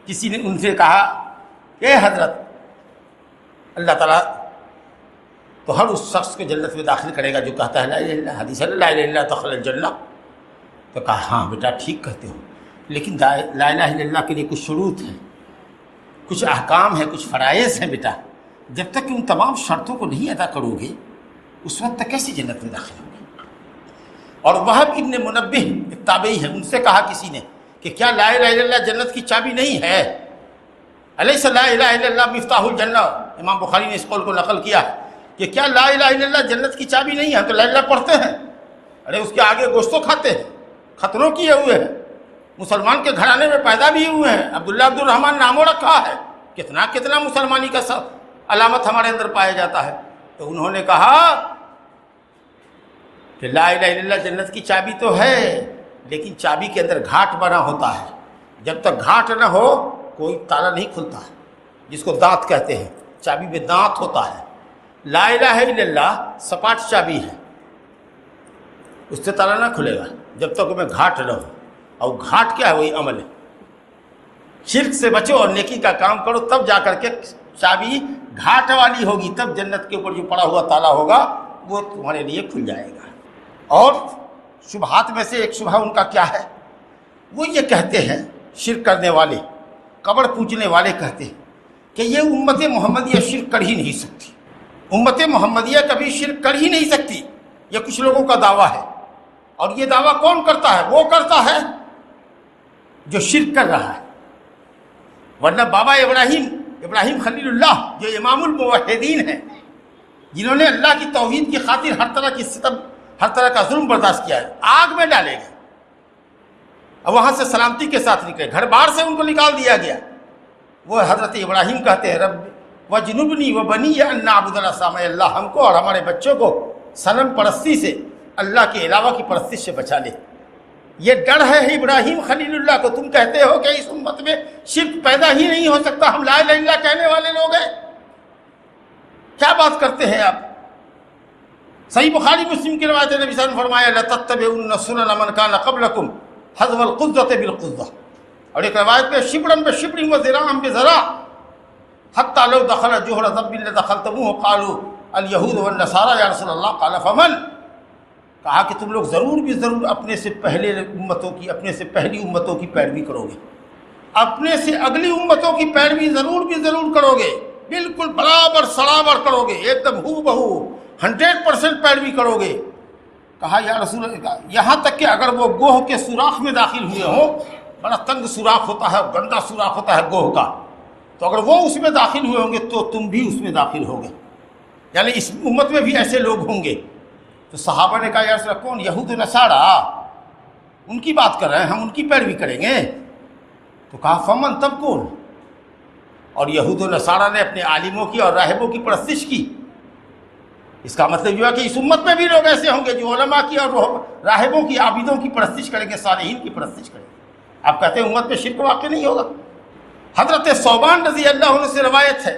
S1: کسی نے ان سے کہا اے حضرت، اللہ تعالیٰ تو ہر اس شخص کو جنت میں داخل کرے گا جو کہتا ہے لا الہ الا اللہ، حدیث ہے لا الہ الا اللہ دخل الجنہ۔ تو کہا ہاں بیٹا ٹھیک کہتے ہو، لیکن لا الہ الا اللہ کے لیے کچھ شروط ہیں، کچھ احکام ہیں، کچھ فرائض ہیں بیٹا، جب تک کہ ان تمام شرطوں کو نہیں ادا کرو گے اس وقت تک کیسے جنت میں داخل ہوگے۔ اور وہب ابن منبہ ایک تابعی ہے، ان سے کہا کسی نے کہ کیا لا الہ الا اللہ جنت کی چابی نہیں ہے؟ الیس لا الہ الا اللہ مفتاح الجنہ، امام بخاری نے اس قول کو نقل کیا ہے کہ کیا لا الہ الا اللہ جنت کی چابی نہیں ہے؟ تو لا الہ پڑھتے ہیں، ارے اس کے آگے گوشتوں کھاتے ہیں، خطروں کیے ہوئے ہیں، مسلمان کے گھرانے میں پیدا بھی ہوئے ہیں، عبداللہ عبد الرحمن ناموں رکھا ہے، کتنا مسلمانی کا علامت ہمارے اندر پایا جاتا ہے۔ تو انہوں نے کہا کہ لا الہ الا اللہ جنت کی چابی تو ہے، لیکن چابی کے اندر گھاٹ بنا ہوتا ہے، جب تک گھاٹ نہ ہو کوئی تالا نہیں کھلتا، جس کو دانت کہتے ہیں، چابی میں دانت ہوتا ہے۔ لا الہ الا اللہ سپاٹ چابی ہے، اس سے تالا نہ کھلے گا جب تک میں گھاٹ نہ ہو، اور گھاٹ کیا ہے؟ وہی عمل ہے۔ شرک سے بچو اور نیکی کا کام کرو، تب جا کر کے چابی گھاٹ والی ہوگی، تب جنت کے اوپر جو پڑا ہوا تالا ہوگا وہ تمہارے لیے کھل جائے گا۔ اور شبہات میں سے ایک شبہ ان کا کیا ہے؟ وہ یہ کہتے ہیں، شرک کرنے والے، قبر پوجنے والے کہتے ہیں کہ یہ امت محمدیہ شرک کر ہی نہیں سکتی، امت محمدیہ کبھی شرک کر ہی نہیں سکتی، یہ کچھ لوگوں کا دعویٰ ہے۔ اور یہ دعویٰ کون کرتا ہے؟ وہ کرتا ہے جو شرک کر رہا ہے، ورنہ بابا ابراہیم خلیل اللہ جو امام الموحدین ہیں، جنہوں نے اللہ کی توحید کی خاطر ہر طرح کی ستم، ہر طرح کا ظلم برداشت کیا ہے، آگ میں ڈالے گئے اور وہاں سے سلامتی کے ساتھ نکلے، گھر بار سے ان کو نکال دیا گیا۔ وہ حضرت ابراہیم کہتے ہیں رب وجنبنی وبنی ان نعبد الاصنام، اللہ ہم کو اور ہمارے بچوں کو صنم پرستی سے، اللہ کے علاوہ کی پرستش سے بچا لے۔ یہ ڈر ہے ابراہیم خلیل اللہ کو. تم کہتے ہو کہ اس امت میں شرک پیدا ہی نہیں ہو سکتا, ہم لا الہ الا اللہ کہنے والے لوگ ہیں. کیا بات کرتے ہیں آپ؟ صحیح بخاری مسلم کی روایت ہے, نبی صلی اللہ علیہ وسلم نے فرمایا لَتَتَّبِعُنَّ سُنَنَ مَنْ كَانَ قَبْلَكُمْ حَذْوَ الْقُذَّةِ بِالْقُذَّةِ. اور ایک روایت میں شبرن بشبر وذراعا بذراع حتى لو دخل جحر ذب لدخلتموه قالوا اليهود والنصارى یا رسول اللہ قال فمن. کہا کہ تم لوگ ضرور بھی ضرور اپنے سے پہلے امتوں کی, اپنے سے پہلی امتوں کی پیروی کرو گے, اپنے سے اگلی امتوں کی پیروی ضرور بھی ضرور کرو گے, بالکل برابر سرابر کرو گے, ایک دم ہو بہو 100% پیروی کرو گے. کہا یا رسول اللہ, یہاں تک کہ اگر وہ گوہ کے سوراخ میں داخل ہوئے ہوں, بڑا تنگ سوراخ ہوتا ہے, گندا سوراخ ہوتا ہے گوہ کا, تو اگر وہ اس میں داخل ہوئے ہوں گے تو تم بھی اس میں داخل ہوگے, یعنی اس امت میں بھی ایسے لوگ ہوں گے. تو صحابہ نے کہا یا رسول اللہ کون؟ یہود و نصارہ, ان کی بات کر رہے ہیں, ہم ان کی پیروی کریں گے. تو کہا فمن, تب کون؟ اور یہود و نصارہ نے اپنے عالموں کی اور راہبوں کی پرستش کی. اس کا مطلب یہ ہے کہ اس امت میں بھی لوگ ایسے ہوں گے جو علماء کی اور راہبوں کی, عابدوں کی پرستش کریں گے, صالحین کی پرستش کریں گے. آپ کہتے ہیں امت میں شرک واقع نہیں ہوگا؟ حضرت ثوبان رضی اللہ عنہ سے روایت ہے,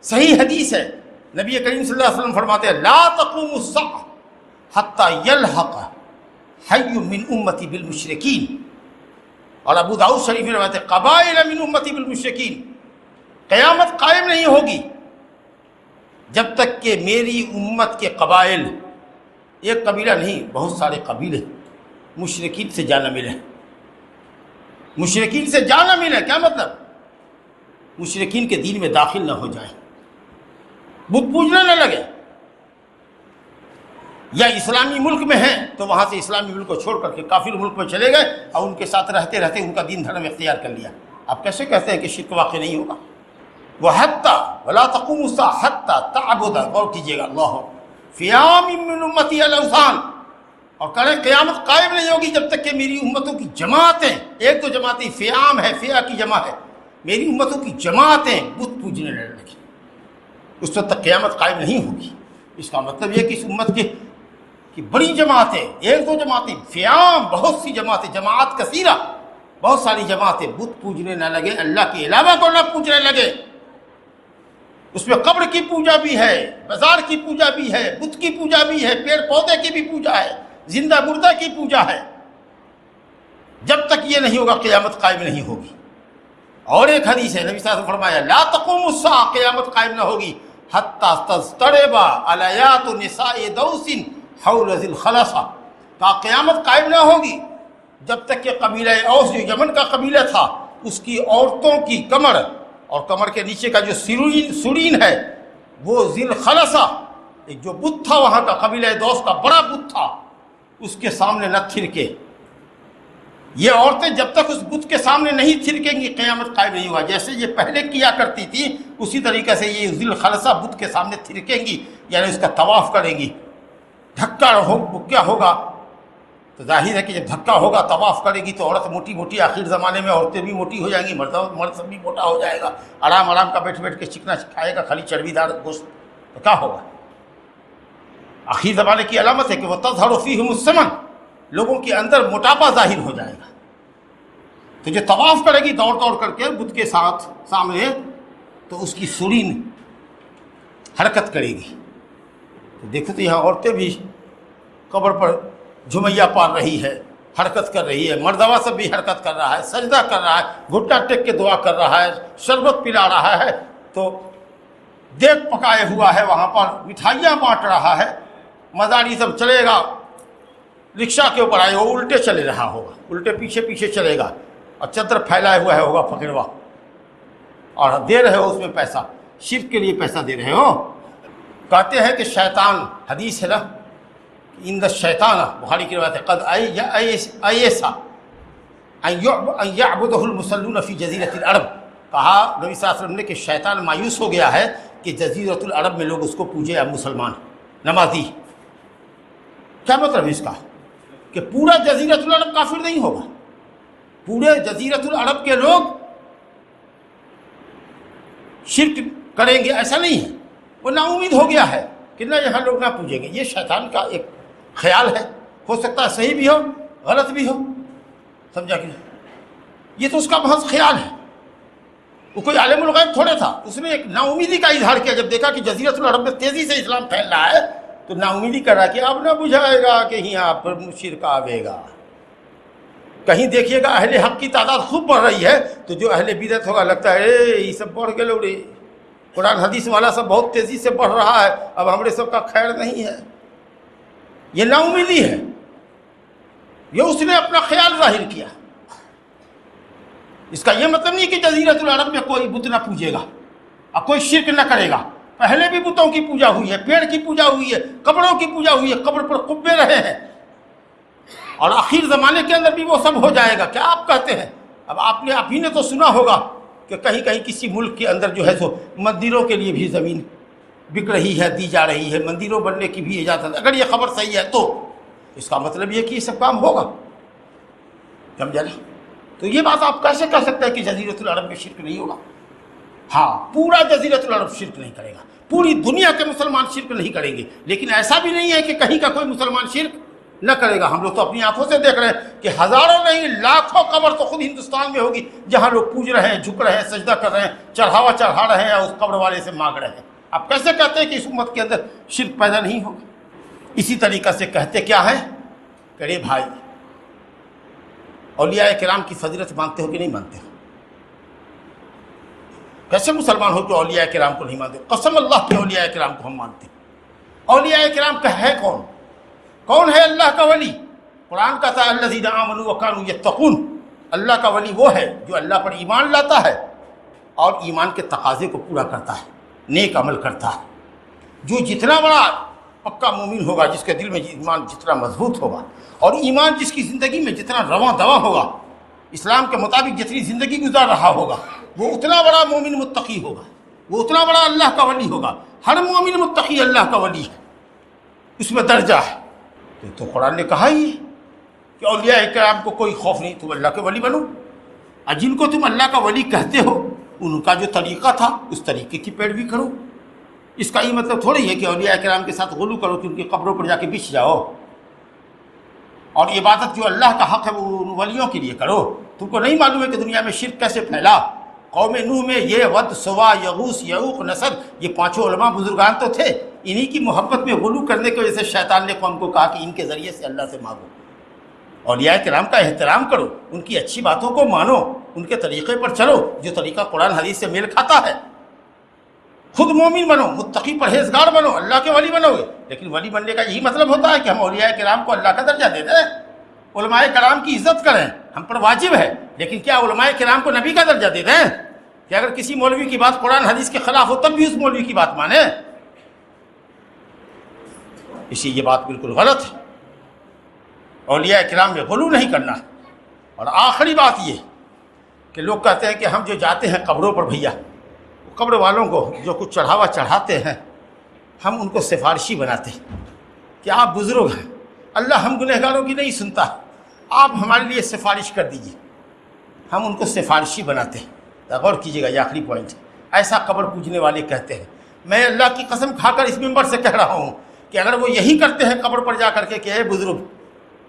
S1: صحیح حدیث ہے, نبی کریم صلی اللہ علیہ وسلم فرماتے ہیں لا تقوم الساعة حتى يلحق حي من امتی بالمشرکین. اور ابو داؤد شریف میں روایت ہے قبائل من امتی بالمشرکین. قیامت قائم نہیں ہوگی جب تک کہ میری امت کے قبائل, ایک قبیلہ نہیں بہت سارے قبیلے, مشرکین سے جا نہ ملے. مشرکین سے جا نہ ملے کیا مطلب؟ مشرکین کے دین میں داخل نہ ہو جائیں, بت پوجنے نہ لگے. یا اسلامی ملک میں ہیں تو وہاں سے اسلامی ملک کو چھوڑ کر کے کافر ملک میں چلے گئے اور ان کے ساتھ رہتے رہتے ان کا دین دھرم اختیار کر لیا. آپ کیسے کہتے ہیں کہ شرک واقع نہیں ہوگا؟ وہ حتیٰ ولا تقوم الساعة حتیٰ تعبد, غور کیجیے گا, اللہ فیام من امتی الاوثان, اور کہیں قیامت قائم نہیں ہوگی جب تک کہ میری امتوں کی جماعتیں, ایک تو جماعتیں فیام ہے, فیع کی جمع ہے, میری امتوں کی جماعتیں بت پوجنے نہ لگیں, اس وقت تک قیامت قائم نہیں ہوگی. اس کا مطلب یہ کہ اس امت کی بڑی جماعتیں, ایک دو جماعتیں, فیام بہت سی جماعتیں, جماعت کثیرہ, بہت ساری جماعتیں بت پوجنے نہ لگے, اللہ کے علاوہ کو نہ پوجنے لگے. اس میں قبر کی پوجا بھی ہے, بازار کی پوجا بھی ہے, بت کی پوجا بھی ہے, پیڑ پودے کی بھی پوجا ہے, زندہ مردہ کی پوجا ہے. جب تک یہ نہیں ہوگا قیامت قائم نہیں ہوگی. اور ایک حدیث ہے, نبی صلی اللہ علیہ وسلم فرمایا لا تقوم الساعة, قیامت قائم نہ ہوگی حتی تضطرب علیات نساء دوس حول ذی الخلصہ, کہ قیامت قائم نہ ہوگی جب تک کہ قبیلہ اوس جو یمن کا قبیلہ تھا اس کی عورتوں کی کمر اور کمر کے نیچے کا جو سرین ہے وہ ذی الخلصہ, ایک جو بت تھا وہاں کا قبیلہ دوس کا بڑا بت تھا, اس کے سامنے نہ تھرکے. یہ عورتیں جب تک اس بت کے سامنے نہیں تھرکیں گی قیامت قائم نہیں ہوا. جیسے یہ پہلے کیا کرتی تھی اسی طریقے سے یہ ذی الخلصہ بت کے سامنے تھرکیں گی, یعنی اس کا طواف کریں گی. دھکا کیا ہوگا؟ تو ظاہر ہے کہ جب دھکا ہوگا طواف کرے گی تو عورت موٹی موٹی, آخر زمانے میں عورتیں بھی موٹی ہو جائیں گی, مرد سب بھی موٹا ہو جائے گا, آرام کا بیٹھ کے چکنا کھائے گا خالی چربی دار گوشت, تو کیا ہوگا؟ آخر زمانے کی علامت ہے کہ وہ تظہر فیہم السمن, لوگوں کے اندر موٹاپا ظاہر ہو جائے گا. تو جو طواف کرے گی دوڑ کر کے بت کے ساتھ سامنے, تو اس کی سرین حرکت کرے گی. تو دیکھو تو یہاں عورتیں بھی قبر پر جھمیا پار رہی ہے, حرکت کر رہی ہے, مردوا سب بھی حرکت کر رہا ہے, سجدہ کر رہا ہے, گھٹنا ٹیک کے دعا کر رہا ہے, شربت پلا رہا ہے, تو دیگ پکائے ہوا ہے, وہاں پر مٹھائیاں بانٹ رہا ہے. مزاری سب چلے گا, رکشا کے اوپر آئے, وہ الٹے چلے رہا ہوگا, الٹے پیچھے چلے گا, اور چادر پھیلائے ہوا ہے ہوگا پکڑوا, اور دے رہے ہو اس میں پیسہ, شرک کے لیے پیسہ دے رہے ہو. کہتے ہیں کہ شیطان, حدیث ہے نا, ان الشیطان, بخاری کی روایت ہے, قد ایسا ان یعبدہ المصلون فی جزیرۃ العرب. کہا نبی صلی اللہ علیہ وسلم نے کہ شیطان مایوس ہو گیا ہے کہ جزیرۃ العرب میں لوگ اس کو پوجے, اب مسلمان نمازی. کیا مطلب اس کا؟ کہ پورا جزیرۃ العرب کافر نہیں ہوگا, پورے جزیرۃ العرب کے لوگ شرک کریں گے ایسا نہیں ہے. وہ نا امید ہو گیا ہے کہ نہ یہاں لوگ نہ پوجیں گے. یہ شیطان کا ایک خیال ہے, ہو سکتا ہے صحیح بھی ہو غلط بھی ہو، سمجھا کہ یہ تو اس کا محض خیال ہے، وہ کوئی عالم الغیب تھوڑے تھا، اس نے ایک نا امیدی کا اظہار کیا جب دیکھا کہ جزیرۃ العرب میں تیزی سے اسلام پھیل رہا ہے، تو نا امیدی کر رہا کہ اب نہ بجھائے گا کہ یہاں پر شرک آوے گا، کہیں دیکھیے گا اہل حق کی تعداد خوب بڑھ رہی ہے تو جو اہل بدعت ہوگا لگتا ہے یہ سب بڑھ گئے لوڑے، قرآن حدیث والا سب بہت تیزی سے بڑھ رہا ہے، اب ہمارے سب کا خیر نہیں ہے، یہ نا امیدی ہے، یہ اس نے اپنا خیال ظاہر کیا۔ اس کا یہ مطلب نہیں کہ جزیرۃ العرب میں کوئی بت نہ پوجے گا اور کوئی شرک نہ کرے گا، پہلے بھی بتوں کی پوجا ہوئی ہے، پیڑ کی پوجا ہوئی ہے، قبروں کی پوجا ہوئی ہے، قبر پر قبے رہے ہیں، اور آخر زمانے کے اندر بھی وہ سب ہو جائے گا۔ کیا آپ کہتے ہیں؟ اب آپ ہی نے تو سنا ہوگا کہ کہیں کہیں کسی ملک کے اندر جو ہے سو مندروں کے لیے بھی زمین بک رہی ہے، دی جا رہی ہے، مندروں بننے کی بھی اجازت ہے۔ اگر یہ خبر صحیح ہے تو اس کا مطلب یہ کہ یہ سب کام ہوگا، سمجھا نا؟ تو یہ بات آپ کیسے کہہ سکتے ہیں کہ جزیرۃ العرب میں شرک نہیں ہوگا؟ ہاں، پورا جزیرۃ العرب شرک نہیں کرے گا، پوری دنیا کے مسلمان شرک نہیں کریں گے، لیکن ایسا بھی نہیں ہے کہ کہیں کا کوئی مسلمان شرک نہ کرے گا۔ ہم لوگ تو اپنی آنکھوں سے دیکھ رہے ہیں کہ ہزاروں نہیں لاکھوں قبر تو خود ہندوستان میں ہوگی جہاں لوگ پوج رہے ہیں، جھک رہے ہیں، سجدہ کر رہے ہیں، چڑھاوا چڑھا رہے ہیں اور اس قبر والے سے مانگ رہے ہیں۔ آپ کیسے کہتے ہیں کہ اس امت کے اندر شرک پیدا نہیں ہوگا؟ اسی طریقہ سے کہتے کیا ہے کہ ارے بھائی اولیاء کرام کی فضیلت مانتے ہو کہ نہیں مانتے ہو؟ کیسے مسلمان ہو جو اولیاء کرام کو نہیں مانتے؟ قسم اللہ کے اولیاء کرام کو ہم مانتے ہیں۔ اولیاء کرام کا ہے کون؟ کون ہے اللہ کا ولی؟ قرآن کہتا ہے الذین آمنوا وکانوا یتقون، اللہ کا ولی وہ ہے جو اللہ پر ایمان لاتا ہے اور ایمان کے تقاضے کو پورا کرتا ہے، نیک عمل کرتا ہے۔ جو جتنا بڑا پکا مومن ہوگا، جس کے دل میں ایمان جتنا مضبوط ہوگا اور ایمان جس کی زندگی میں جتنا رواں دواں ہوگا، اسلام کے مطابق جتنی زندگی گزار رہا ہوگا، وہ اتنا بڑا مومن متقی ہوگا، وہ اتنا بڑا اللہ کا ولی ہوگا۔ ہر مومن متقی اللہ کا ولی ہے، اس میں درجہ ہے۔ تو قرآن نے کہا ہی کہ اولیاء کرام کو کوئی خوف نہیں، تم اللہ کے ولی بنو، اور جن کو تم اللہ کا ولی کہتے ہو ان کا جو طریقہ تھا اس طریقے کی پیروی کرو۔ اس کا یہ مطلب تھوڑی ہے کہ اولیاء کرام کے ساتھ غلو کرو کہ ان کی قبروں پر جا کے بچھ جاؤ، اور عبادت جو اللہ کا حق ہے وہ ان ولیوں کے لیے کرو۔ تم کو نہیں معلوم ہے کہ دنیا میں شرک کیسے پھیلا؟ قوم نوح میں یہ ود، سوا، یغوث، یعوق، نصر، یہ پانچوں علماء بزرگان تو تھے، انہی کی محبت میں غلو کرنے کی وجہ سے شیطان نے قوم کو کہا کہ ان کے ذریعے سے اللہ سے مانگو۔ اولیاء کرام کا احترام کرو، ان کی اچھی باتوں کو مانو، ان کے طریقے پر چلو جو طریقہ قرآن حدیث سے میل کھاتا ہے۔ خود مومن بنو، متقی پرہیزگار بنو، اللہ کے ولی بنو گے۔ لیکن ولی بننے کا یہی مطلب ہوتا ہے کہ ہم اولیاء کرام کو اللہ کا درجہ دے دیں، علماء کرام کی عزت کریں، ہم پر واجب ہے۔ لیکن کیا علماء کرام کو نبی کا درجہ دے دیں کہ اگر کسی مولوی کی بات قرآن حدیث کے خلاف ہو تب بھی اس مولوی کی بات مانیں؟ اسی یہ بات بالکل غلط ہے۔ اولیاء کرام میں غلو نہیں کرنا۔ اور آخری بات یہ کہ لوگ کہتے ہیں کہ ہم جو جاتے ہیں قبروں پر، بھیا قبر والوں کو جو کچھ چڑھاوا چڑھاتے ہیں ہم ان کو سفارشی بناتے ہیں کہ آپ بزرگ ہیں، اللہ ہم گنہگاروں کی نہیں سنتا، آپ ہمارے لیے سفارش کر دیجیے، ہم ان کو سفارشی بناتے ہیں۔ غور کیجیے گا، یہ آخری پوائنٹ ہے۔ ایسا قبر پوجنے والے کہتے ہیں، میں اللہ کی قسم کھا کر اس ممبر سے کہہ رہا ہوں کہ اگر وہ یہی کرتے ہیں قبر پر جا کر کے کہ اے بزرگ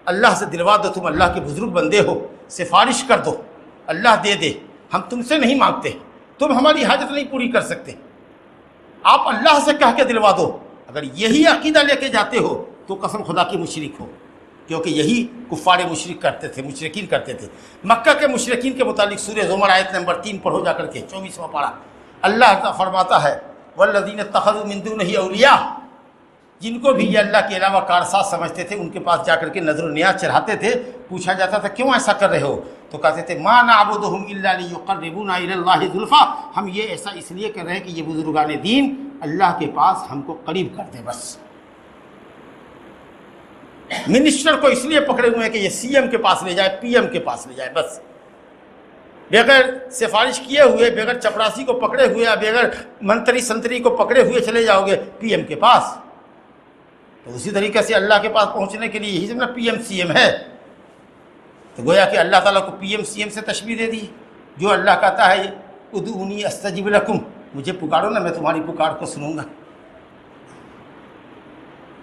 S1: اللہ سے دلوا دو، تم اللہ کے بزرگ بندے ہو، سفارش کر دو، اللہ دے دے، ہم تم سے نہیں مانگتے، تم ہماری حاجت نہیں پوری کر سکتے، آپ اللہ سے کہہ کے دلوا دو، اگر یہی عقیدہ لے کے جاتے ہو تو قسم خدا کی مشرک ہو، کیونکہ یہی کفار مشرک کرتے تھے، مشرکین کرتے تھے۔ مکہ کے مشرکین کے متعلق سورہ زمر آیت نمبر 3 پڑھو جا کر کے، 24واں پارہ، اللہ فرماتا ہے والذین اتخذوا من دونہ اولیاء، جن کو بھی یہ اللہ کے علاوہ کارساز سمجھتے تھے ان کے پاس جا کر کے نظر و نیاز چڑھاتے تھے، پوچھا جاتا تھا کیوں ایسا کر رہے ہو، تو کہتے تھے ما نعبدہم الا لیقربونا الی اللہ زلفیٰ، ہم یہ ایسا اس لیے کر رہے ہیں کہ یہ بزرگان دین اللہ کے پاس ہم کو قریب کر دیں۔ بس منسٹر کو اس لیے پکڑے ہوئے ہیں کہ یہ سی ایم کے پاس لے جائے، پی ایم کے پاس لے جائے، بس بغیر سفارش کیے ہوئے، بغیر چپراسی کو پکڑے ہوئے، بغیر منتری سنتری کو پکڑے ہوئے چلے جاؤ گے پی ایم کے پاس۔ تو اسی طریقے سے اللہ کے پاس پہنچنے کے لیے یہی سمجھنا پی ایم سی ایم ہے، تو گویا کہ اللہ تعالیٰ کو پی ایم سی ایم سے تشبیہ دے دی۔ جو اللہ کہتا ہے ادعونی استجب لکم، مجھے پکارو نا میں تمہاری پکار کو سنوں گا۔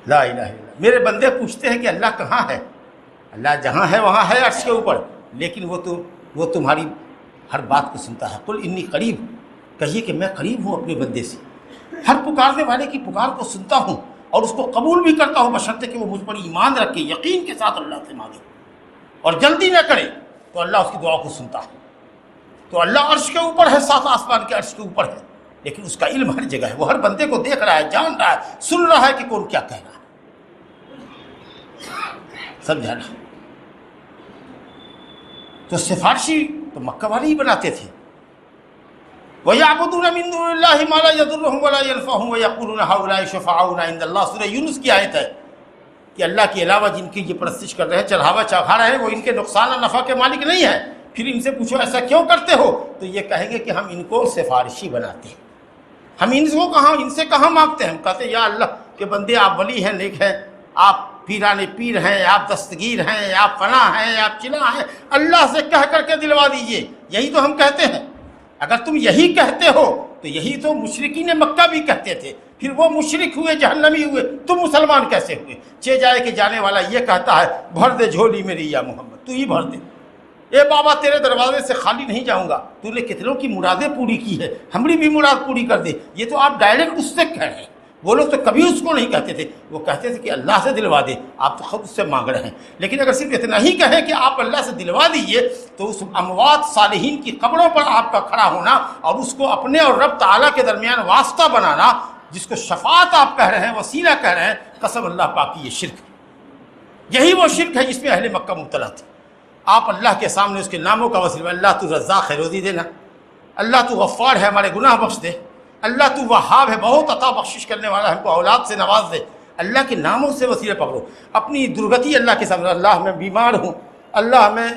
S1: لا الہ الا اللہ۔ میرے بندے پوچھتے ہیں کہ اللہ کہاں ہے؟ اللہ جہاں ہے وہاں ہے عرش کے اوپر، لیکن وہ تمہاری ہر بات کو سنتا ہے۔ قل انی قریب، کہیے کہ میں قریب ہوں اپنے بندے سے، ہر پکارنے والے کی پکار کو سنتا ہوں اور اس کو قبول بھی کرتا ہوں، بشرطے کہ وہ مجھ پر ایمان رکھے، یقین کے ساتھ اللہ سے مانگے اور جلدی نہ کرے، تو اللہ اس کی دعا کو سنتا ہے۔ تو اللہ عرش کے اوپر ہے، سات آسمان کے عرش کے اوپر ہے، لیکن اس کا علم ہر جگہ ہے، وہ ہر بندے کو دیکھ رہا ہے، جان رہا ہے، سن رہا ہے کہ کون کیا کہہ رہا ہے۔ سمجھا نا؟ تو سفارشی تو مکہ والے ہی بناتے تھے۔ وَيَعْبُدُونَ مِن دُونِ اللَّهِ مَا لَا يَضُرُّهُمْ وَلَا يَنفَعُهُمْ وَيَقُولُونَ هَؤُلَاءِ شُفَعَاؤُنَا عِندَ اللَّهِ، سورہ یونس کی آیت ہے کہ اللہ کے علاوہ جن کی یہ پرستش کر رہے ہیں، چڑھاوا چڑھا رہے ہیں، وہ ان کے نقصان اور نفع کے مالک نہیں ہے۔ پھر ان سے پوچھو ایسا کیوں کرتے ہو، تو یہ کہیں گے کہ ہم ان کو سفارشی بناتے ہیں، ہم ان سے کہاں مانگتے ہیں، ہم کہتے ہیں یا اللہ کے بندے آپ ولی ہیں، نیک ہیں، آپ پیران پیر ہیں، آپ دستگیر ہیں، آپ فلاں ہیں، آپ چلا ہیں، اللہ سے کہہ کر کے دلوا دیجئے، یہی تو ہم کہتے ہیں۔ اگر تم یہی کہتے ہو تو یہی تو مشرکین مکہ بھی کہتے تھے، پھر وہ مشرک ہوئے، جہنمی ہوئے، تم مسلمان کیسے ہوئے؟ چے جائے کہ جانے والا یہ کہتا ہے بھر دے جھولی میری یا محمد، تو ہی بھر دے، اے بابا تیرے دروازے سے خالی نہیں جاؤں گا، تو نے کتنوں کی مرادیں پوری کی ہے، ہماری بھی مراد پوری کر دے۔ یہ تو آپ ڈائریکٹ اس سے کہہ رہے ہیں، وہ لوگ تو کبھی اس کو نہیں کہتے تھے، وہ کہتے تھے کہ اللہ سے دلوا دے، آپ تو خود اس سے مانگ رہے ہیں۔ لیکن اگر صرف اتنا ہی کہیں کہ آپ اللہ سے دلوا دیجئے، تو اس اموات صالحین کی قبروں پر آپ کا کھڑا ہونا اور اس کو اپنے اور رب تعالیٰ کے درمیان واسطہ بنانا، جس کو شفاعت آپ کہہ رہے ہیں، وسیلہ کہہ رہے ہیں، قسم اللہ پاک کی یہ شرک ہے۔ یہی وہ شرک ہے جس میں اہل مکہ مبتلا تھے۔ آپ اللہ کے سامنے اس کے ناموں کا وسیلہ، اللہ تو رزاق ہے، روزی دینا، اللہ تو غفار ہے، ہمارے گناہ بخش دے، اللہ تو وہاب ہے، بہت عطا بخشش کرنے والا ہے، ہم کو اولاد سے نواز دے، اللہ کے ناموں سے وسیلہ پکڑو۔ اپنی درگتی اللہ کے سامنے، اللہ میں بیمار ہوں، اللہ میں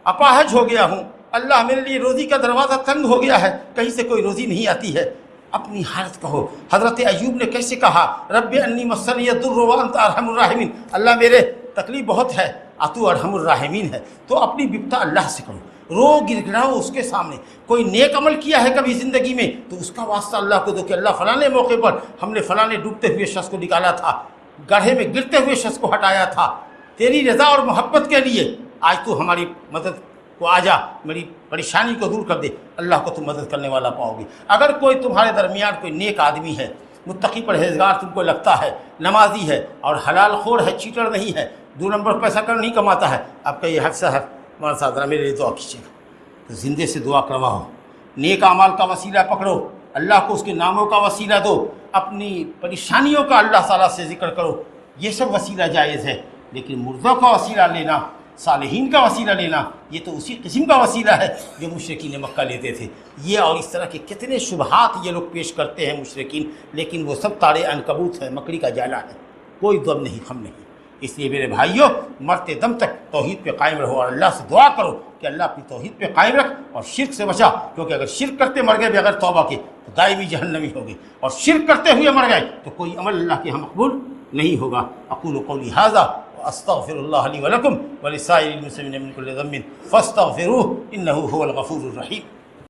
S1: اپاہج ہو گیا ہوں، اللہ میرے لیے روزی کا دروازہ تنگ ہو گیا ہے، کہیں سے کوئی روزی نہیں آتی ہے، اپنی حالت کہو۔ حضرت ایوب نے کیسے کہا، رب انی مسنی الضر وانت ارحم الراحمین، اللہ میرے تکلیف بہت ہے، تو ارحم الراحمین ہے۔ تو اپنی بپتا اللہ سے کرو، رو گر گڑاؤ اس کے سامنے۔ کوئی نیک عمل کیا ہے کبھی زندگی میں تو اس کا واسطہ اللہ کو دو کہ اللہ فلانے موقع پر ہم نے فلانے ڈوبتے ہوئے شخص کو نکالا تھا، گڑھے میں گرتے ہوئے شخص کو ہٹایا تھا، تیری رضا اور محبت کے لیے، آج تو ہماری مدد کو آ جا، میری پریشانی کو دور کر دے، اللہ کو تم مدد کرنے والا پاؤ گے۔ اگر کوئی تمہارے درمیان کوئی نیک آدمی ہے، متقی پرہیزگار تم کو لگتا ہے، نمازی ہے اور حلال خور ہے، چیٹر نہیں ہے، 2 نمبر پیسہ کر نہیں کماتا ہے، آپ کا یہ حق سے ہمارے ساتھ میرے لیے دعا کیجیے گا، تو زندے سے دعا کرواؤ، نیک اعمال کا وسیلہ پکڑو، اللہ کو اس کے ناموں کا وسیلہ دو، اپنی پریشانیوں کا اللہ تعالیٰ سے ذکر کرو، یہ سب وسیلہ جائز ہے۔ لیکن مردوں کا وسیلہ لینا، صالحین کا وسیلہ لینا، یہ تو اسی قسم کا وسیلہ ہے جو مشرکین مکہ لیتے تھے۔ یہ اور اس طرح کے کتنے شبہات یہ لوگ پیش کرتے ہیں مشرکین، لیکن وہ سب تارے عنکبوت ہے، مکڑی کا جالا ہے، کوئی دم نہیں، خم نہیں۔ اس لیے میرے بھائیوں، مرتے دم تک توحید پہ قائم رہو اور اللہ سے دعا کرو کہ اللہ اپنی توحید پہ قائم رکھ اور شرک سے بچا، کیونکہ اگر شرک کرتے مر گئے بغیر توبہ کے تو دائمی جہنمی ہوگی، اور شرک کرتے ہوئے مر گئے تو کوئی عمل اللہ کے یہاں مقبول نہیں ہوگا۔ اقول قولی ھذا واستغفر اللہ لی ولکم ولسائر المسلمین من کل ذنب فاستغفروہ انہ هو الغفور الرحیم۔